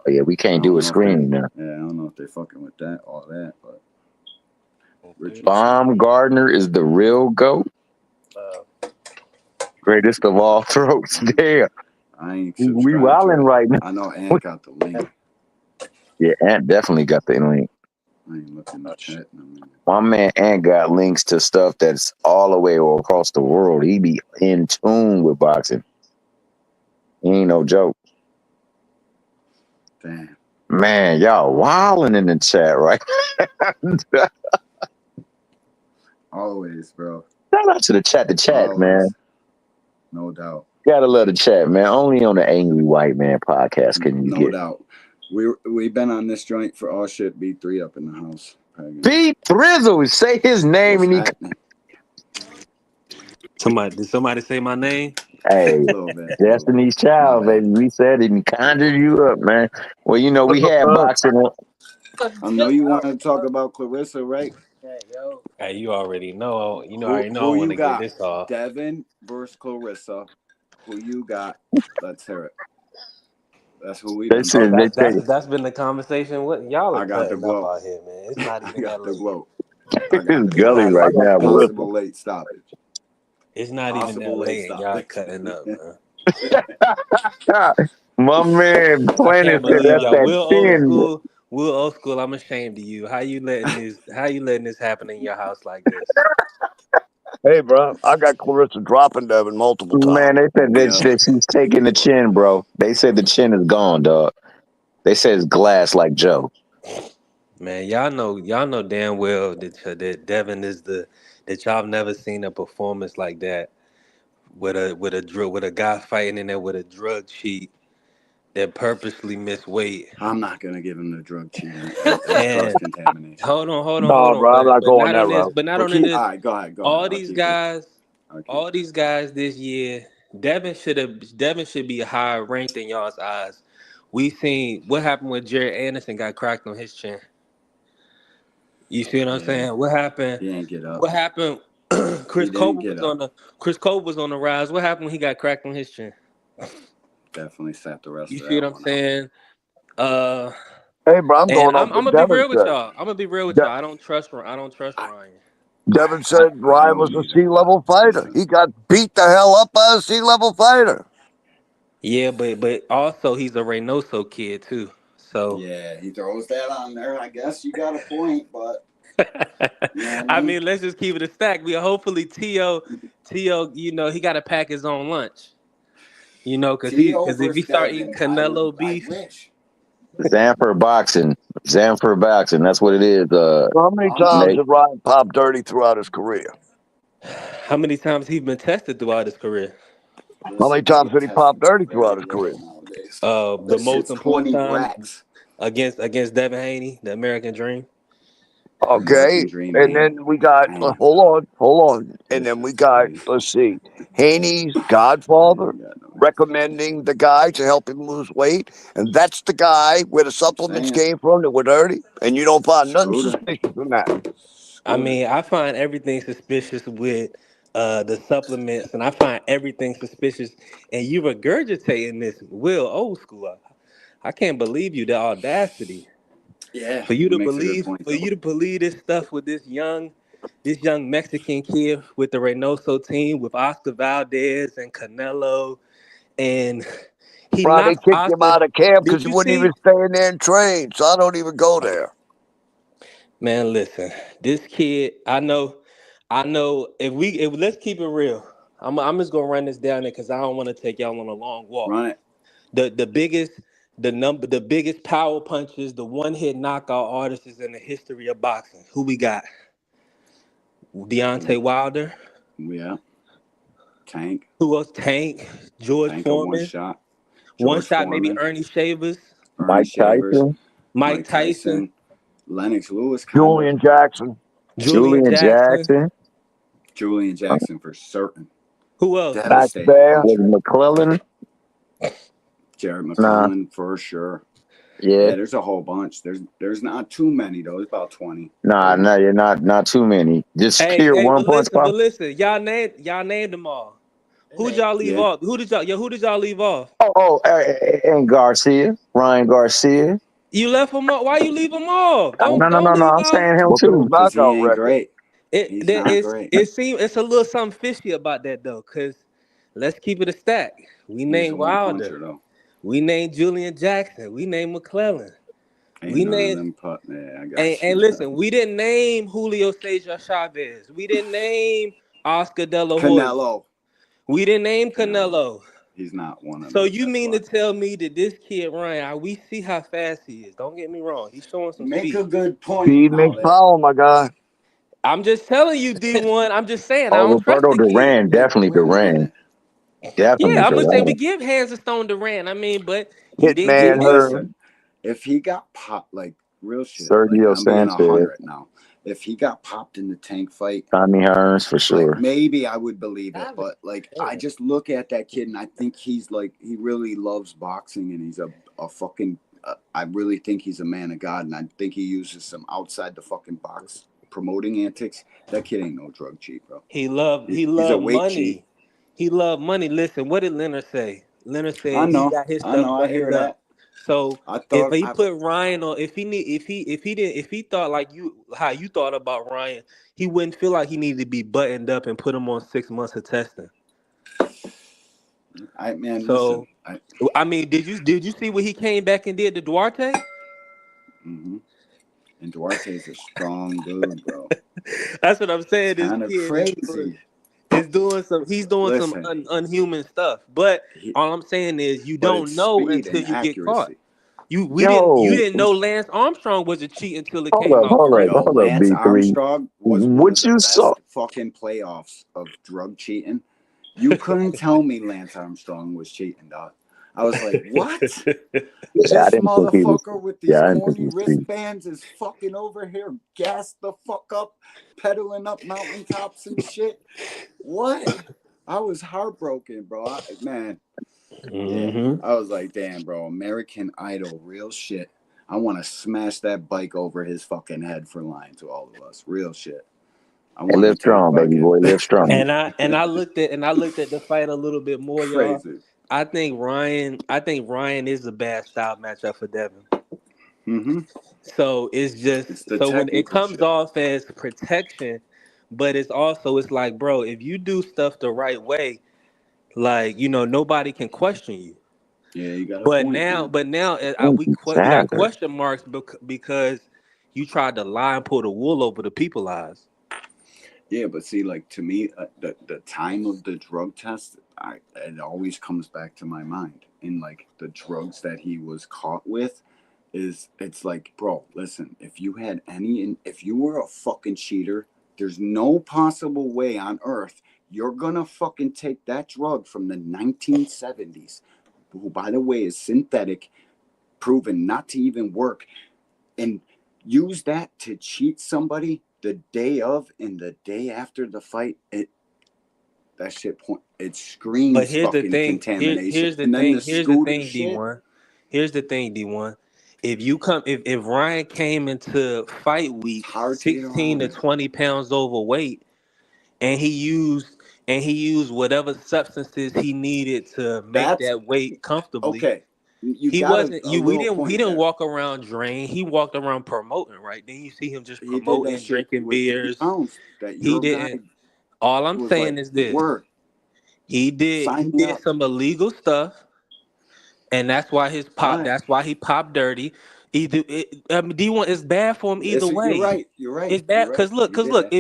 Oh yeah, we I can't don't do a know if they, screening now. yeah, I don't know if they're fucking with that, all that, but Richardson. Bomb Gardner is the real GOAT, greatest of all throats. There, I ain't we subscribed to wilding it. right now. I know Ant got the link. Yeah, Ant definitely got the link. I ain't looking the chat in a minute. My man Ant got links to stuff that's all the way across the world. He be in tune with boxing. He ain't no joke. Damn. Man, y'all wilding in the chat, right? Always, bro. Shout out to the chat, man. Always. No doubt. Gotta love the chat, man. Only on the Angry White Man podcast can you No get doubt. We've been on this joint for all shit. B3 up in the house. Pete Thrizzle. Say his name What's and he. happening? Did somebody say my name? Hey, A little bit. Destiny's My Child, bad. baby. We said it and conjured you up, man. Well, you know, we What's up, had bro? boxing. I know you want to talk about Clarissa, right? Hey, you already know. You know, I Who already know. I who want you to get got? this off. Devin versus Clarissa. Who you got? Let's hear it. That's who we've They been said Oh, fucking they that's with. that's take that's been the conversation. What y'all are I got the cutting up glow. out here, man. It's not I even that got the late. glow. I got his the gully glow. Not right even. now, Melissa. Possible late stoppage. It's not even Possible that late late, and y'all stoppage. cutting up, man. My man I Planet can't said believe that's y'all. that We're old chin. school. We're old school. I'm ashamed of you. How you letting this? How you letting this happen in your house like this? Hey, bro, I got Clarissa dropping Devin multiple Man, times. they said Yeah. that she's taking the chin, bro. They said the chin is gone, dog. They said it's glass like Joe. Man, y'all know damn well that Devin is that y'all have never seen a performance like that with a guy fighting in there with a drug cheat that purposely missed weight. I'm not gonna give him the drug cheating. That's cross And contamination. hold No, on, bro, I'm not but going not that on this, route. but not But on keep. this. All right, go ahead. Go ahead. All these guys, I'll keep all these guys this year, Devin should be higher ranked in y'all's eyes We seen what happened when Jared Anderson got cracked on his chin. You see what I'm Yeah, saying? What happened? he ain't get up. What happened? He didn't get up. Chris Cole was on the rise. What happened when he got cracked on his chin? Definitely sat the rest You of see what that I'm one out. saying? Uh, Hey, bro, I'm and going I'm off what gonna be Devin real with said. y'all. I'm gonna be real with y'all. I don't trust Ryan. Devin I, said I Ryan was don't a either, but C-level fighter. listen. He got beat the hell up by a C-level fighter. Yeah, but also he's a Reynoso kid too. So Yeah, he throws that on there. I guess you got a point, but you know what I I mean? mean, let's just keep it a stack. We hopefully Tio, he got to pack his own lunch. T.O. Because if he versus start eating Devin, Canelo I beef, wish. Zanfer boxing. Zanfer boxing. That's what it is. So how many times Nate. did Ryan pop dirty throughout his career? how many times he been tested throughout his career? How Those many shits times get did he pop tested dirty very throughout his career? little nowadays. The That most shit's important honey time racks. against Devin Haney, the American Dream. Okay, American Dream and ain't. then we got Damn, hold on, and this then we shit's got crazy. let's see, Haney's I Godfather ain't got no answers. recommending the guy to help him lose weight, and that's the guy where the I'm supplements saying, came from that were dirty, and you don't find nothing Scooter, suspicious in that. I Scooter. mean, I find everything suspicious with the supplements, and I find everything suspicious. And you regurgitating this, Will, old school. I can't believe you, the audacity Yeah, for you he to makes a good believe point for though. you to believe this stuff with this young Mexican kid with the Reynoso team with Oscar Valdez and Canelo, and he Right, they knocks kicked him Oscar. out of camp because Did he you wouldn't even see? stay in there and train. So I don't even go there. Man, listen, this kid, I know. If let's keep it real, I'm just gonna run this down there because I don't want to take y'all on a long walk. Run it. The biggest the biggest power punches, the one hit knockout artists in the history of boxing. Who we got? Deontay Wilder. Yeah, Tank. Who else? Tank. George Tank a one Foreman. shot. One George shot, maybe Foreman, Ernie Shavers. Ernie Mike Shavers, Tyson, Mike Mike Tyson. Tyson, Lennox Lewis, kinda. Julian Jackson, Julian Julian Jackson. Jackson, Julian Jackson for certain. Who else? Max Devastating Baer, was puncher. McClellan. Jared Nah, McClellan for sure. yeah, Yeah, there's a whole bunch. There's not too many though. There's about 20, nah, 30. no, you're not too many. Just Hey, pure hey, one but punch listen, power. y'all named them all. Who'd y'all leave Yeah. off? Who did y'all leave off? And Garcia, Ryan Garcia. You left them off. Why you leave them off? No, no, Don't no, no. leave I'm off. saying him look at his too. Because he knockout ain't record. great. It He's that not is great. it seems it's a little something fishy about that though, cause let's keep it a stack. We He's a named one Wilder. puncher though. We named Julian Jackson. We named McClellan. Ain't We none of named them put. Yeah, I and, got and you. listen, we didn't name Julio Cesar Chavez. We didn't name Oscar De La Hoya. Canelo. We didn't name Canelo. Canelo. He's not one of So them. you That's mean why. to tell me that this kid Ryan, we see how fast he is. Don't get me wrong. He's showing You some make a speed. good point. Speed Now makes that power, my guy. I'm just telling you, D1. I'm just saying I Oh, don't trust Roberto the kid. Duran, definitely wait a Duran, minute. definitely Yeah, I'm gonna say we Duran. give hands to Stone Duran. I mean, but he didn't get Hitman hit. Hearn, Listen, if he got popped, like real shit, like Sergio I'm being Sanchez, 100 now. If he got popped in the Tank fight, Tommy Hearns for like sure. maybe I would believe it. But like I just look at that kid and I think he's like he really loves boxing and he's a fucking. I really think he's a man of God and I think he uses some outside the fucking box promoting antics. That kid ain't no drug cheat, bro. He loved he He's a loved weight cheat. money. He loved money. Listen, what did Leonard say? Leonard I said he know, got his I stuff know, I hear buttoned up. that. So I if thought he I put Ryan on, if he thought like you how you thought about Ryan, he wouldn't feel like he needed to be buttoned up and put him on 6 months of testing. man, listen, So I mean, did you see what he came back and did to Duarte? hmm and Duarte's a strong dude, bro. That's what I'm It's saying. This kind of kid crazy. is doing some. He's doing some Listen, unhuman stuff. But he, all I'm saying is, you but it's don't know speed until and you get caught. accuracy. You Yo, didn't know Lance Armstrong was a cheat until it hold came up, out, hold up, correct? Yo, hold up, Lance B3. Armstrong was one of What the you saw? best fucking playoffs of drug cheating. You couldn't tell me Lance Armstrong was cheating, dog. I was like, what? Yeah, I This didn't think he was. motherfucker with these Yeah, I didn't think he corny was cheating. wristbands is fucking over here, gassed the fuck up, pedaling up mountaintops and shit. What? I was heartbroken, bro. Man, yeah. Mm-hmm. I was like, damn, bro, American Idol, real shit. I want to smash that bike over his fucking head for lying to all of us. Real shit. I Hey, want live to take strong, baby fucking boy. Live strong. And I looked at the fight a little bit more, y'all. crazy. I think Ryan is a bad style matchup for Devin. Mm-hmm. So it's It's just the so when it technical comes shit. off as protection, but it's like, bro, if you do stuff the right way, like nobody can question you. Yeah, you got a But point, now, man. but now Thank we got Savage. question marks because you tried to lie and pull the wool over the people's eyes. Yeah, but see, like to me, the time of the drug test, it always comes back to my mind. And like the drugs that he was caught with, it's like, bro, listen, if you were a fucking cheater, there's no possible way on earth you're gonna fucking take that drug from the 1970s, who by the way is synthetic, proven not to even work, and use that to cheat somebody the day of and the day after the fight. That shit point, it But screams here's the fucking thing. contamination. Here's the And then the thing. Here's the scooter thing, shit. D1. Here's the thing, D1. If Ryan came into fight It's week hard to get 16 around to it. 20 pounds overweight, and he used whatever substances he needed to make That's that weight comfortably. okay. You He got wasn't a you we little didn't he point didn't there. walk around drained. He walked around promoting, right? Then you see him just He did that promoting, shit drinking with 50 beers. pounds. That He Euro guy didn't. All I'm was saying like, is this. word, He sign me did up. some illegal stuff, and All right. that's why he popped dirty. D1 is bad for him either You're way. right. You're right. It's bad You're right. because look, He did that.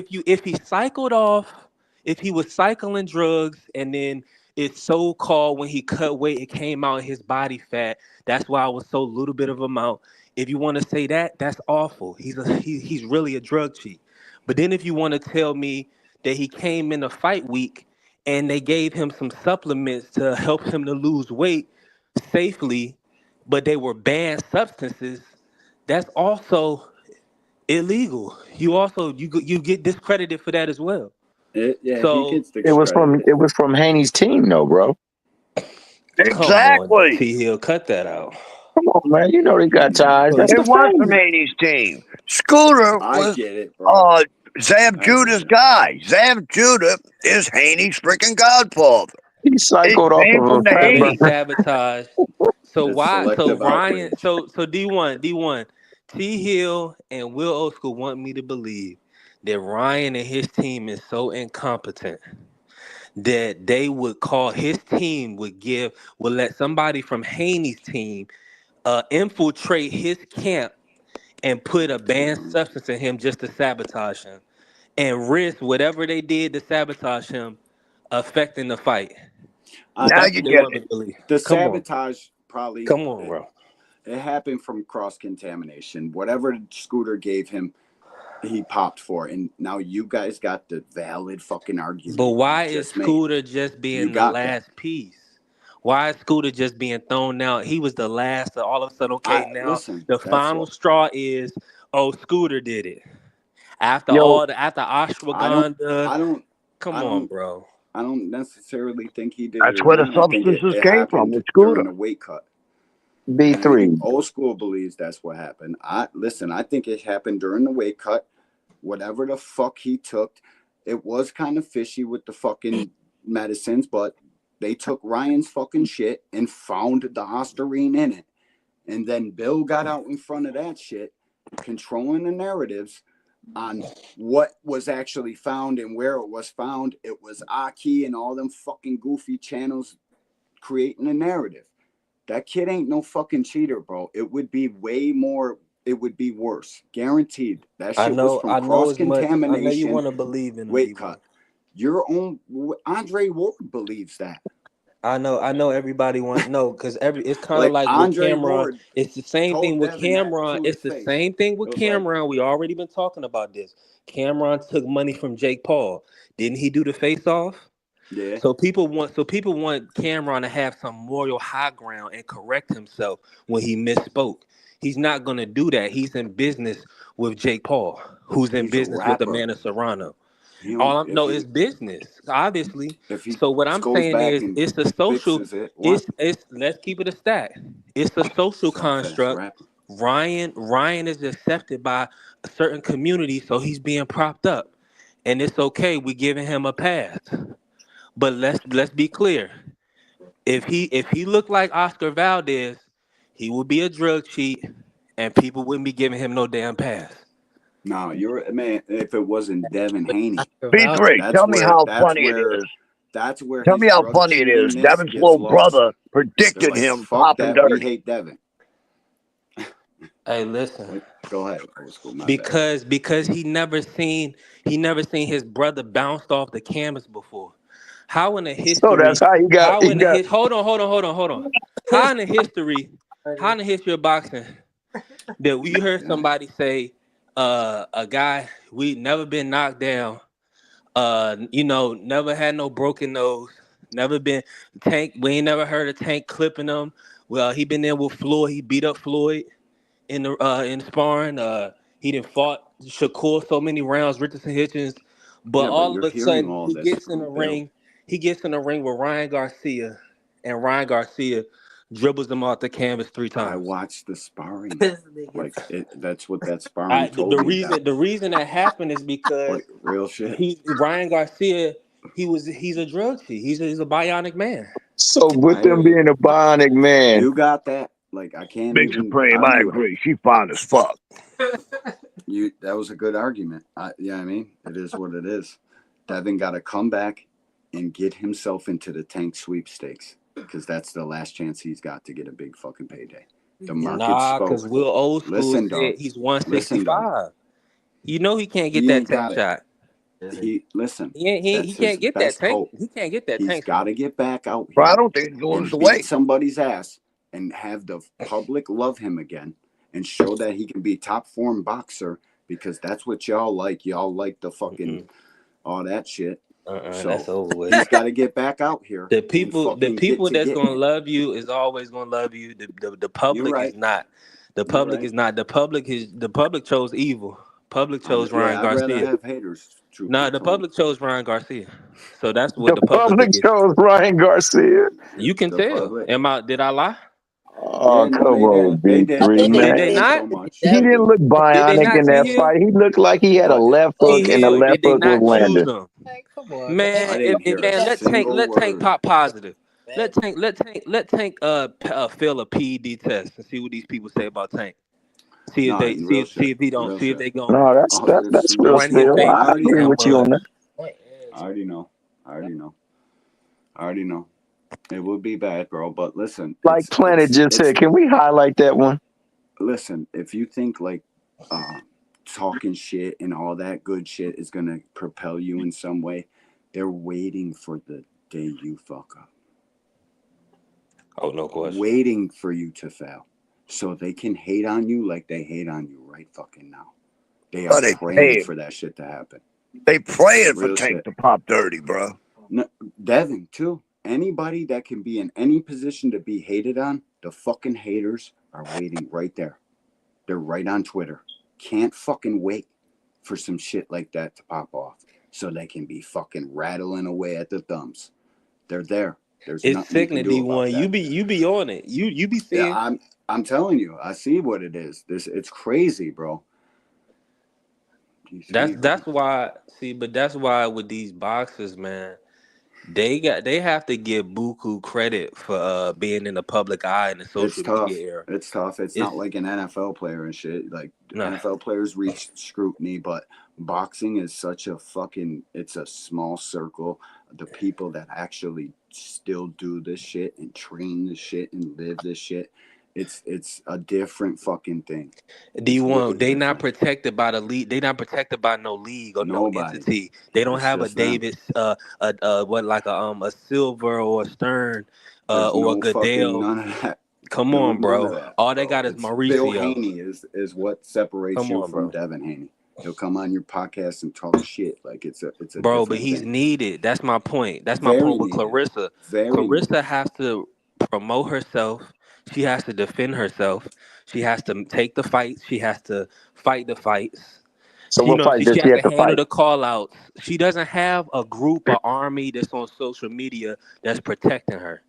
if he was cycling drugs, and then it's so called when he cut weight, it came out in his body fat. That's why it was so little bit of amount. If you want to say that, that's awful. He's really a drug cheat. But then if you want to tell me that he came in a fight week and they gave him some supplements to help him to lose weight safely, but they were banned substances, that's also illegal. You get discredited for that as well. Yeah, he So gets discredited. It was from Haney's team though, bro. come on, Exactly. T Hill, cut that out. Come on, man. You know they got ties. So That's It the was from family. Haney's team. Scooter I was get it, bro. Zab I get Judah's it. guy. Zab Judah is Haney's freaking godfather. He It cycled off came of from a the but he fat Haney. sabotaged. So It's why? So selective Ryan. outrage. So D1. T Hill and Will Oscar want me to believe that Ryan and his team is so incompetent that they would call his team would let somebody from Haney's team infiltrate his camp and put a banned substance in him just to sabotage him and risk whatever they did to sabotage him affecting the fight. I Now That's you what they get want me it. to believe. The Come on, bro. sabotage probably Come on, bro. it happened from cross contamination. Whatever Scooter gave him, he popped for. And now you guys got the valid fucking But argument you why is just made. Scooter just You being the got that. last piece? Why is Scooter just being thrown out? He was the last. So all of a sudden, okay, I now listen. the That's final what straw is, oh, Scooter did it. Yo, After I don't. ashwagandha, I don't. come I on, don't. bro. I don't necessarily think he did it That's where the alone. I think substances it came from happened with Scooter. during the weight cut. And B3. old school believes that's what happened. I listen. I think it happened during the weight cut. Whatever the fuck he took, it was kind of fishy with the fucking medicines, but they took Ryan's fucking shit and found the Ostarine in it. And then Bill got out in front of that shit, controlling the narratives on what was actually found and where it was found. It was Aki and all them fucking goofy channels creating a narrative. That kid ain't no fucking cheater, bro. It would be way more. It would be worse, guaranteed. That shit was from I know cross as much. I know you contamination, want to believe in him, weight D1. cut. Your own Andre Ward believes that. I know everybody want no, because it's kind of Like like with Andre Cameron. Ward It's the same thing told with Devin that Cameron. to his It's the face. same thing It with was like, Cameron. We already been talking about this. Cameron took money from Jake Paul. Didn't he do the face off? yeah, So people want Cameron to have some moral high ground and correct himself when he misspoke. He's not gonna do that. He's in business with Jake Paul, who's in he's a business with rapper. Amanda Serrano. He don't, All I'm if no, he it's business, obviously. if he So what I'm goes saying back is, and it's a social. fixes it, what? It's let's keep it a stat. It's a social Soft ass construct. rapper. Ryan is accepted by a certain community, so he's being propped up, and it's okay. We giving him a pass, but let's be clear. If he looked like Oscar Valdez, he would be a drug cheat, and people wouldn't be giving him no damn pass. No, you're man. If it wasn't Devin Haney, B3, that's tell me where how that's funny it where is. that's where Tell his me how drug funny it is. cheatingness Devin's gets little lost. brother They're predicted like, him fuck popping that. We dirty. hate Devin. Hey, listen. Go ahead, old school. My bad. Because he never seen his brother bounced off the canvas before. How in the So that's history? how How he in the got his? Hold on. How in the history? How in the history of boxing that we heard Yeah. somebody say, a guy we never been knocked down, never had no broken nose, never been Tank. We ain't never heard of Tank clipping him. Well, he been there with Floyd. He beat up Floyd in sparring. He didn't fought Shakur so many rounds, Richardson Hitchens, but Yeah, but all you're of a hearing sudden all he this gets in the from Bill. ring. He gets in the ring with Ryan Garcia, and Ryan Garcia dribbles him off the canvas 3 times. I watched the sparring. This nigga. Like that's what that sparring told The me. That reason that happened is because like real shit. Ryan Garcia, he's a drug cheat. He's a bionic man. so with I hear them you. being a bionic man. You got that. Like I can't Big even Supreme, I argue it. agree. She fine as fuck. That was a good argument. I mean, it is what it is. Devin got to come back and get himself into the Tank sweepstakes because that's the last chance he's got to get a big fucking payday. The market Nah, because spoke. Will Old School Listen, dog. said he's Listen, dog. 165. You know he can't get He that ain't tank got it. shot. Listen. He That's his can't get that best tank. hope. He can't get that He's tank got shot. to get back out Bro, I here don't think he's going and to beat wait. somebody's ass and have the public love him again and show that he can be top form boxer because that's what y'all like. Y'all like the fucking all that shit. That's So over with. he's got to get back out here The and fucking get people to that's getting gonna it. love you is always gonna love you. The You're public is right. not. The You're public right. is not. The public chose evil. Public chose Ryan I'd rather Garcia. have haters. Truth Nah, be the told, public chose Ryan Garcia. So that's what The the public public will get. chose Ryan Garcia. You can the tell. public. Did I lie? Oh, Yeah, no, come they on, did. They I did. think B3, they Did man. they Not did. not? so much, He didn't look Did they bionic not, in G that Hill? fight. He looked like he had a but left G hook and a Hill, left did they hook was not choose landed. them? Man, come on, I Man, man. didn't hear a man, single let Tank word. pop positive. Man, Let Tank fail a PED test and see what these people say about Tank. See if No, they and real shit. see if he don't Real see if shit. they going No, Oh, that's real run his still. veins I I already through agree know. some with you on mud. that. point I already know. I already know. I already know. It would be bad, bro. But listen, Like Planet just it's said, can we highlight that one? listen. If you think like talking shit and all that good shit is gonna propel you in some way, they're waiting for the day you fuck up, Oh, no question. waiting for you to fail, so they can hate on you like they hate on you right fucking now. They Oh, are they praying paying. for that shit to happen. They praying for Real Tank shit. to pop dirty, bro. No, Devin too. Anybody that can be in any position to be hated on, the fucking haters are waiting right there. They're right on Twitter. Can't fucking wait for some shit like that to pop off so they can be fucking rattling away at the thumbs. They're there. There's It's nothing you can sickening, do about D1. You that. be on it. You be Yeah, seeing. I'm telling you, I see what it is. It's crazy, bro. You see, That's why. See, but that's why with these boxers, man, they have to give buku credit for being in the public eye in the it's social media tough. era. It's tough. It's not It's like an NFL player and shit. Like nah. NFL players reach scrutiny, but boxing is such a fucking it's a small circle. The people that actually still do this shit and train this shit and live this shit, it's a different fucking thing. It's D1, way they not different. protected by the league. They not protected by no league or no Nobody. entity. They don't It's have a just them. Davis, what like a Silver or a Stern, There's or a no fucking Goodell. none of that. Come No, on, none of bro. that, All they bro. got is It's Bill Mauricio. Haney is what separates Come you on, from bro. Devin Haney. He'll come on your podcast and talk shit like it's a Bro, but different he's thing. needed. That's my point. That's my Very point with needed. Clarissa. Very needed. Clarissa has to promote herself. She has to defend herself. She has to take the fights. She has to fight the fights. So You what know, fight does she she has have to to handle fight? the call outs. She doesn't have a group or army that's on social media that's protecting her.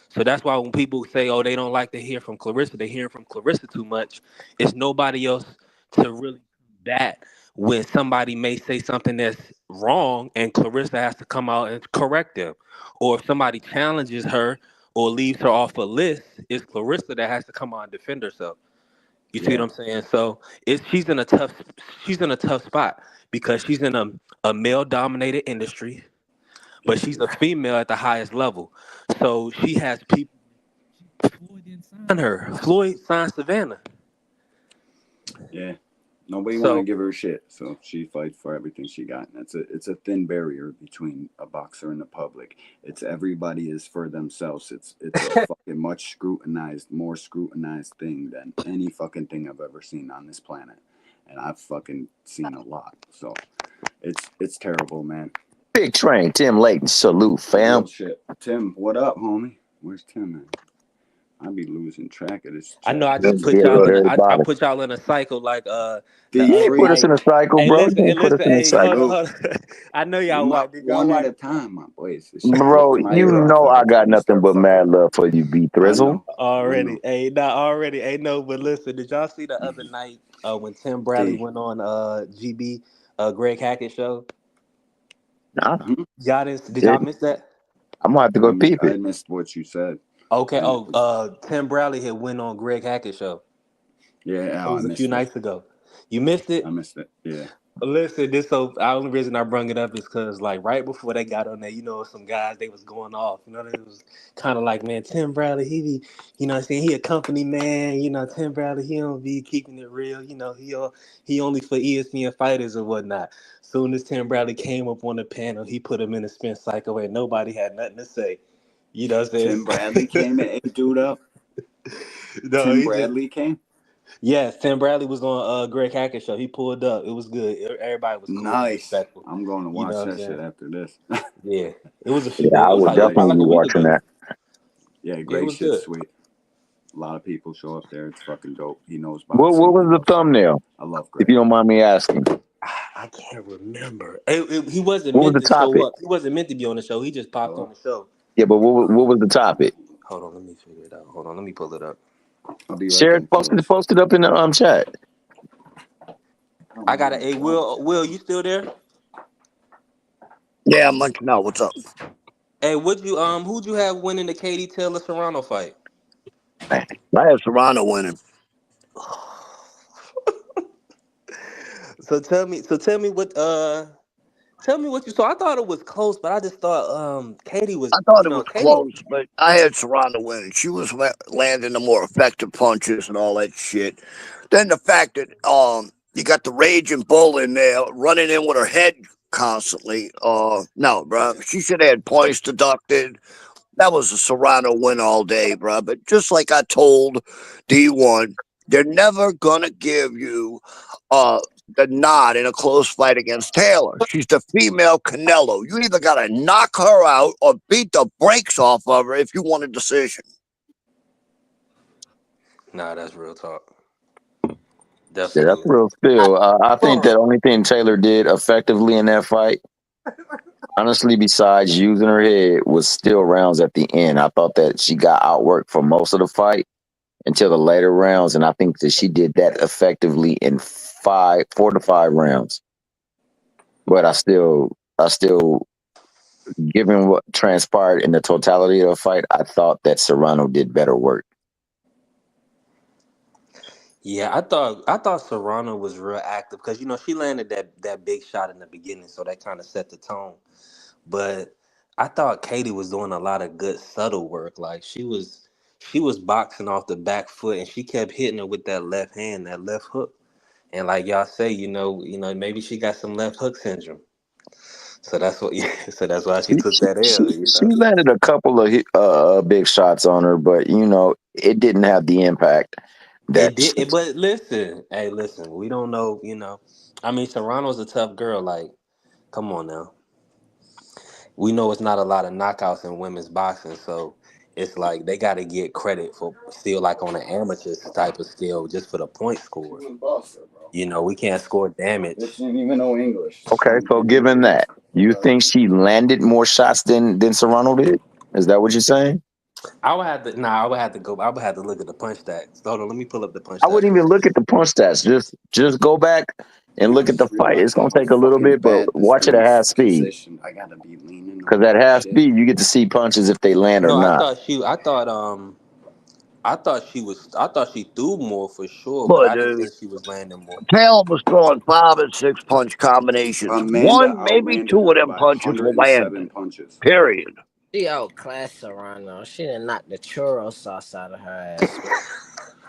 So that's why when people say, "Oh, they don't like to hear from Clarissa," they hear from Clarissa too much. It's nobody else to really combat when somebody may say something that's wrong, and Clarissa has to come out and correct them. Or if somebody challenges her or leaves her off a list, it's Clarissa that has to come out and defend herself. You see what Yeah, I'm saying? So it's she's in a tough spot because she's in a male dominated industry, yeah, but she she's is. a female at the highest level. So she has people. Floyd didn't sign her. Floyd signed Savannah. Yeah. Nobody want to So give her shit, so she fights for everything she got. And it's a thin barrier between a boxer and the public. It's everybody is for themselves. It's a fucking much scrutinized, more scrutinized thing than any fucking thing I've ever seen on this planet, and I've fucking seen a lot. So it's terrible, man. Big Train, Tim Layton, salute, Real fam. shit. Tim, what up, homie? Where's Tim, man? I be losing track of this I know chat. I Yeah, just put hello y'all to in I everybody. put y'all in a cycle like Do the you You other ain't put us free? night. in a cycle, Hey, bro. You listen, hey, ain't put us listen, in a hey, hold cycle. on, Salute. hold on. I know We y'all might watch. Did y'all one at watch? a time, my boys. This shit Bro, pissing my you ear off know I every got time you nothing start but fucking mad with me. love for you, B I Thrizzle. know. I Already, know. hey, not already, hey, no, but listen, did y'all see the other night when Tim Bradley D. went on GB Greg Hackett show? Nah, Hmm? Did y'all didn't. miss that? I'm gonna have to go peep I it. missed what you said. Okay. I Oh, Tim Bradley had went on Greg Hackett show. yeah, It oh, I was a few missed it. nights ago. You missed it. I missed it. Yeah. Listen, this so the only reason I brung it up is because like right before they got on there, some guys they was going off. They was kind of like, man, Tim Bradley, he be, what I'm saying, he a company man. Tim Bradley, he don't be keeping it real. He only for ESPN fighters or whatnot. Soon as Tim Bradley came up on the panel, he put him in a spin cycle and nobody had nothing to say. You know what I'm Tim Bradley saying? came and ate dude up. No, Tim he just Bradley came. yes. Tim Bradley was on Greg Hackett show. He pulled up. It was good. Everybody was cool and Nice. respectful. I'm going to You know watch what I'm that saying? shit after this. Yeah, it was a few. Yeah, I would It was probably definitely like be a week watching ago. that. Yeah, Yeah, it Greg was shit's good. sweet. A lot of people show up there. It's fucking dope. He knows What boxing. He was the knows fighting. thumbnail, I love if Greg. you don't mind me asking? I can't remember. He wasn't What was meant the to show topic? up. He wasn't meant to be on the show. He just popped on Hello. the show. Yeah, but what was the topic? Hold on, let me figure it out. Hold on, let me pull it up. I'll be right Share it, back, fellas. post it up in the chat. Oh I got man, it. I'm Hey, drunk. Will, you still there? Yeah, I'm munching out. What's up? Hey, who'd you have winning the Katie Taylor Serrano fight? Man, I have Serrano winning. Tell me what you saw. I thought it was close, but I just thought Katie was, I thought it was Katie. close, but I had Serrano winning. She was landing the more effective punches and all that shit. Then the fact that you got the raging bull in there running in with her head constantly. No, bro, she should have had points deducted. That was a Serrano win all day, bro. But just like I told D1, they're never gonna give you uh the nod in a close fight against Taylor. She's the female Canelo. You either gotta knock her out or beat the brakes off of her if you want a decision. Nah, that's real talk. yeah, that's Definitely. real still. I think that only thing Taylor did effectively in that fight, honestly, besides using her head, was still rounds at the end. I thought that she got outworked for most of the fight until the later rounds, and I think that she did that effectively in 4 to 5 rounds. But I still, given what transpired in the totality of the fight, I thought that Serrano did better work. Yeah, I thought Serrano was real active because she landed that big shot in the beginning, so that kind of set the tone. But I thought Katie was doing a lot of good subtle work. Like she was boxing off the back foot, and she kept hitting her with that left hand, that left hook. And like y'all say, maybe she got some left hook syndrome. So that's what. So that's why she She, took she, that she, L. she landed a couple of big shots on her, but it didn't have the impact It that did, but listen, hey, listen. We don't know. I mean, Serrano's a tough girl. Like, come on now. We know it's not a lot of knockouts in women's boxing, so it's like they got to get credit for still like on an amateur type of scale just for the point score. You know, we can't score damage. This didn't even know English. Okay, so given that, you think she landed more shots than Serrano did? Is that what you're saying? I would have to. Nah, I would have to go. I would have to look at the punch stats. Hold on, let me pull up the punch I stats. wouldn't even look at the punch stats. Just go back and look at the fight. It's gonna take a little bit, but watch it at half speed. I gotta be leaning. Because at half speed, you get to see punches if they land or No, not. I thought she threw more for sure, but But I didn't think she was landing more. Taylor was throwing 5 and 6 punch combinations. Amanda One, maybe outlanded 2 her of them by punches were 107 landed. punches. Period. She outclassed Serrano. She done knocked the churro sauce out of her ass.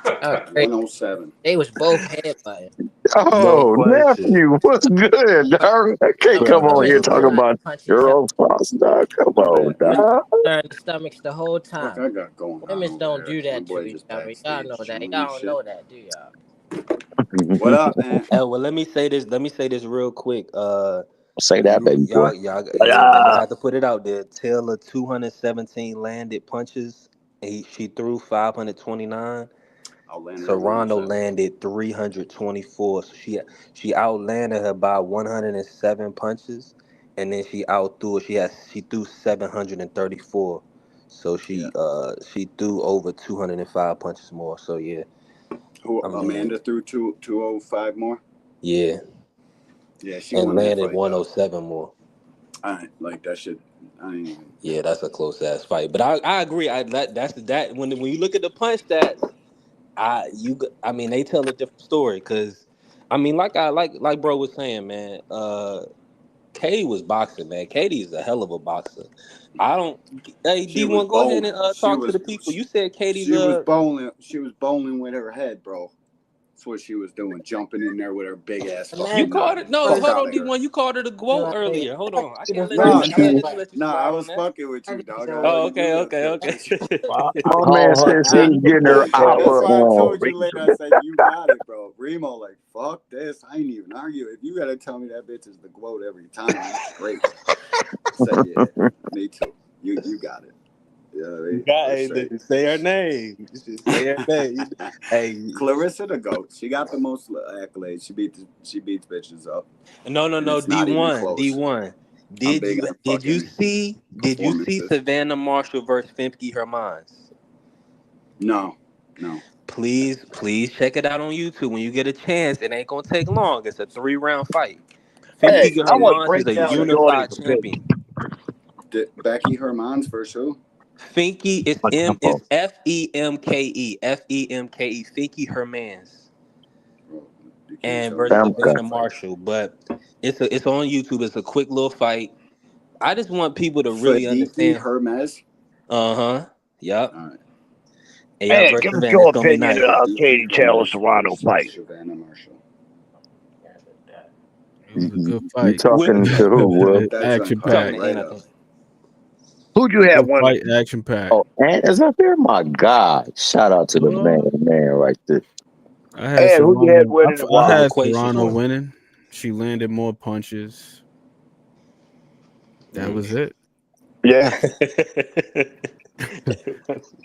That was crazy. 107. They was both headbutting. Oh, nephew, what's good, dog? I can't come on here talking about your own sauce, dog. Come on, dog. In the stomachs the whole time. I got going Women don't do that to each other. Y'all know that. Y'all don't know that, do y'all? What up, man? Well, let me say this. Let me say this real quick. Say that, baby boy. Y'all gonna have to put it out there. Taylor 217 landed punches. She threw 529. Serrano landed 324. So she outlanded her by 107 punches, and then she outthrew her. She threw 734. So she threw over 205 punches more. So yeah. Amanda threw 205 more? Yeah. Yeah, she and won that landed fight, 107 more. I like that shit. I ain't even. Yeah, that's a close ass fight. But I agree. That's when you look at the punch stats, I mean they tell a different story because I mean like bro was saying, man. Katie was boxing, man. Katie is a hell of a boxer. I don't. Hey, D1, go ahead and talk to the people. You said Katie's. She was bowling. She was bowling with her head, bro. That's what she was doing, jumping in there with her big ass. You called it. No, hold on, D1. You called her the GWOAT earlier. Hold on. I can't let you I was fucking with you, dog. Oh, okay. My man said she was getting her opera That's why I on. told you later. I said, you got it, bro. Remo, like, fuck this. I ain't even argue. If you got to tell me that bitch is the GWOAT every time, that's great. I said, yeah, me too. You got it. Yeah, say her name. Say her name. Hey, Clarissa the GOAT. She got the most accolades. She beats bitches up. No. D1. Did you see Savannah Marshall versus Fimke Hermans? No. Please check it out on YouTube when you get a chance. It ain't gonna take long. It's a 3-round fight. Hey, Fimke I want to Hermans break is a down unified Jordan's champion. Becky Hermans versus who? Finke is Femke. Femke. Finke Hermans. And versus Savannah Marshall. But it's on YouTube. It's a quick little fight. I just want people to really understand. Hermes. Yep. All right. Hey, give us your opinion of Katie Taylor Serrano fight. Savannah Marshall. It was a good fight. You talking to who, Will? Action packed. Who'd you have winning? Fight action packed. Oh, and is up there? My God! Shout out to the man right there. I had who you had winning? I had Serrano winning. She landed more punches. That was it. Yeah.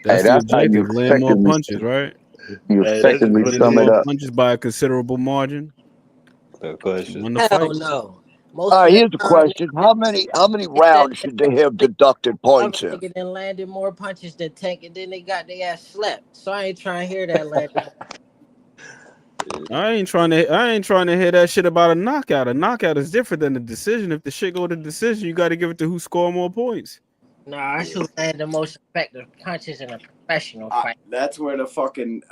That's the objective. Land more punches, right? You effectively sum it up. Punches by a considerable margin. Good question. Won the fight. No. Here's the question: How many rounds should they have deducted points in? They landed more punches than Tank, and then they got their ass slept. So I ain't trying to hear that landed. I ain't trying to hear that shit about a knockout. A knockout is different than a decision. If the shit go to decision, you got to give it to who score more points. Nah, I should land the most effective punches in a professional fight. That's where the fucking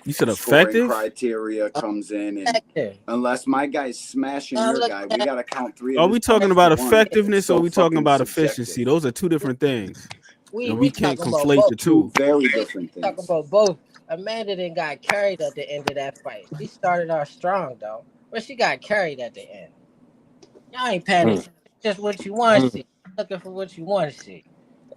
you said effective criteria comes in, and unless my guy's smashing your guy, we gotta count 3. Are we talking about effectiveness or are we talking about efficiency? Those are two different things. We can't conflate the two. Very different things. Talking about both. Amanda then got carried at the end of that fight. She started off strong though, but she got carried at the end. Y'all ain't panicked. Just what you want to see. Looking for what you want to see.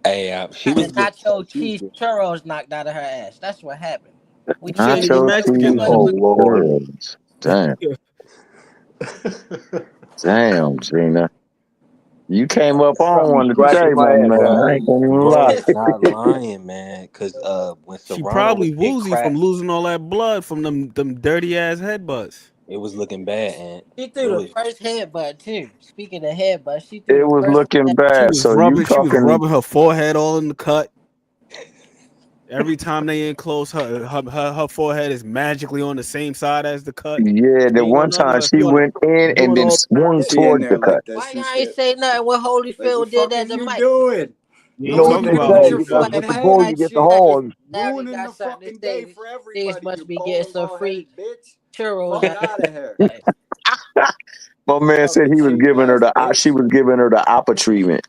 Hey, she was nacho cheese churros knocked out of her ass. That's what happened. She ain't even Mexican though. Oh Lord, damn, Gina. You came up on Something one scratching today, my my ass, man. I huh? ain't gonna even Bro lie. is not lying, man. Cause when She Serrano probably would get woozy from cracked, losing all that blood from them dirty ass headbutts. it was looking bad, and She threw it the was. first headbutt too. Speaking of headbutt, she threw It the was first looking headbutt. bad. So you She was talking? rubbing her forehead all in the cut. Every time they in close, her forehead is magically on the same side as the cut. Yeah, She the ain't doing one nothing time but she went in and doing then all swung She in towards the there cut. like this Why and y'all ain't shit. say nothing when Like, Holyfield what did fuck that is to you Mike? doing? You What you know what talking they Ruining about, the say? Like, You Hov? got to motherfucking get the why hat bull, and you everybody get the shit. decided horns. now they Ruining got the something to fucking day say? for Niggas everybody, must you be getting bowling some ball headed free bitch. churros Fuck out out of here. there. My man said Fucking he was cheap giving her ass the bitch. she was giving her the oppa treatment.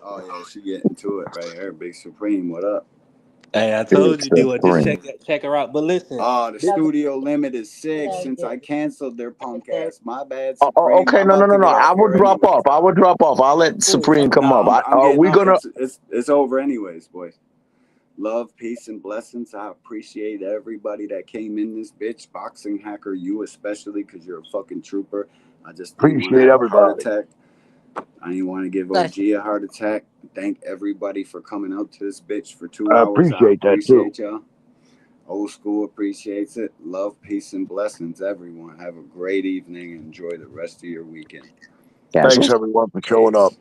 Oh yeah, she getting to it right here. Big Supreme, what up? Hey, I Big told you, do it. Just Supreme. check her out. But listen, Oh, the Never studio limit is did 6 that since I again. canceled their punk That- ass. My bad, Oh, Supreme. okay, I'm no, no, about no, to no. get I off will here drop anyways, off. I dog. will drop off. I'll let Supreme come No, up. I'm Are getting we off. gonna? It's over anyways, boys. Love, peace, and blessings. I appreciate everybody that came in this bitch. Boxing hacker, you especially, because you're a fucking trooper. I just didn't want to Appreciate have a heart everybody. attack. I didn't want to give Bless OG a heart attack. Thank everybody for coming out to this bitch for 2 I hours. I appreciate that too. appreciate y'all. Old school appreciates it. Love, peace, and blessings, everyone. Have a great evening. Enjoy the rest of your weekend. Cancel. Thanks everyone for showing Peace. up.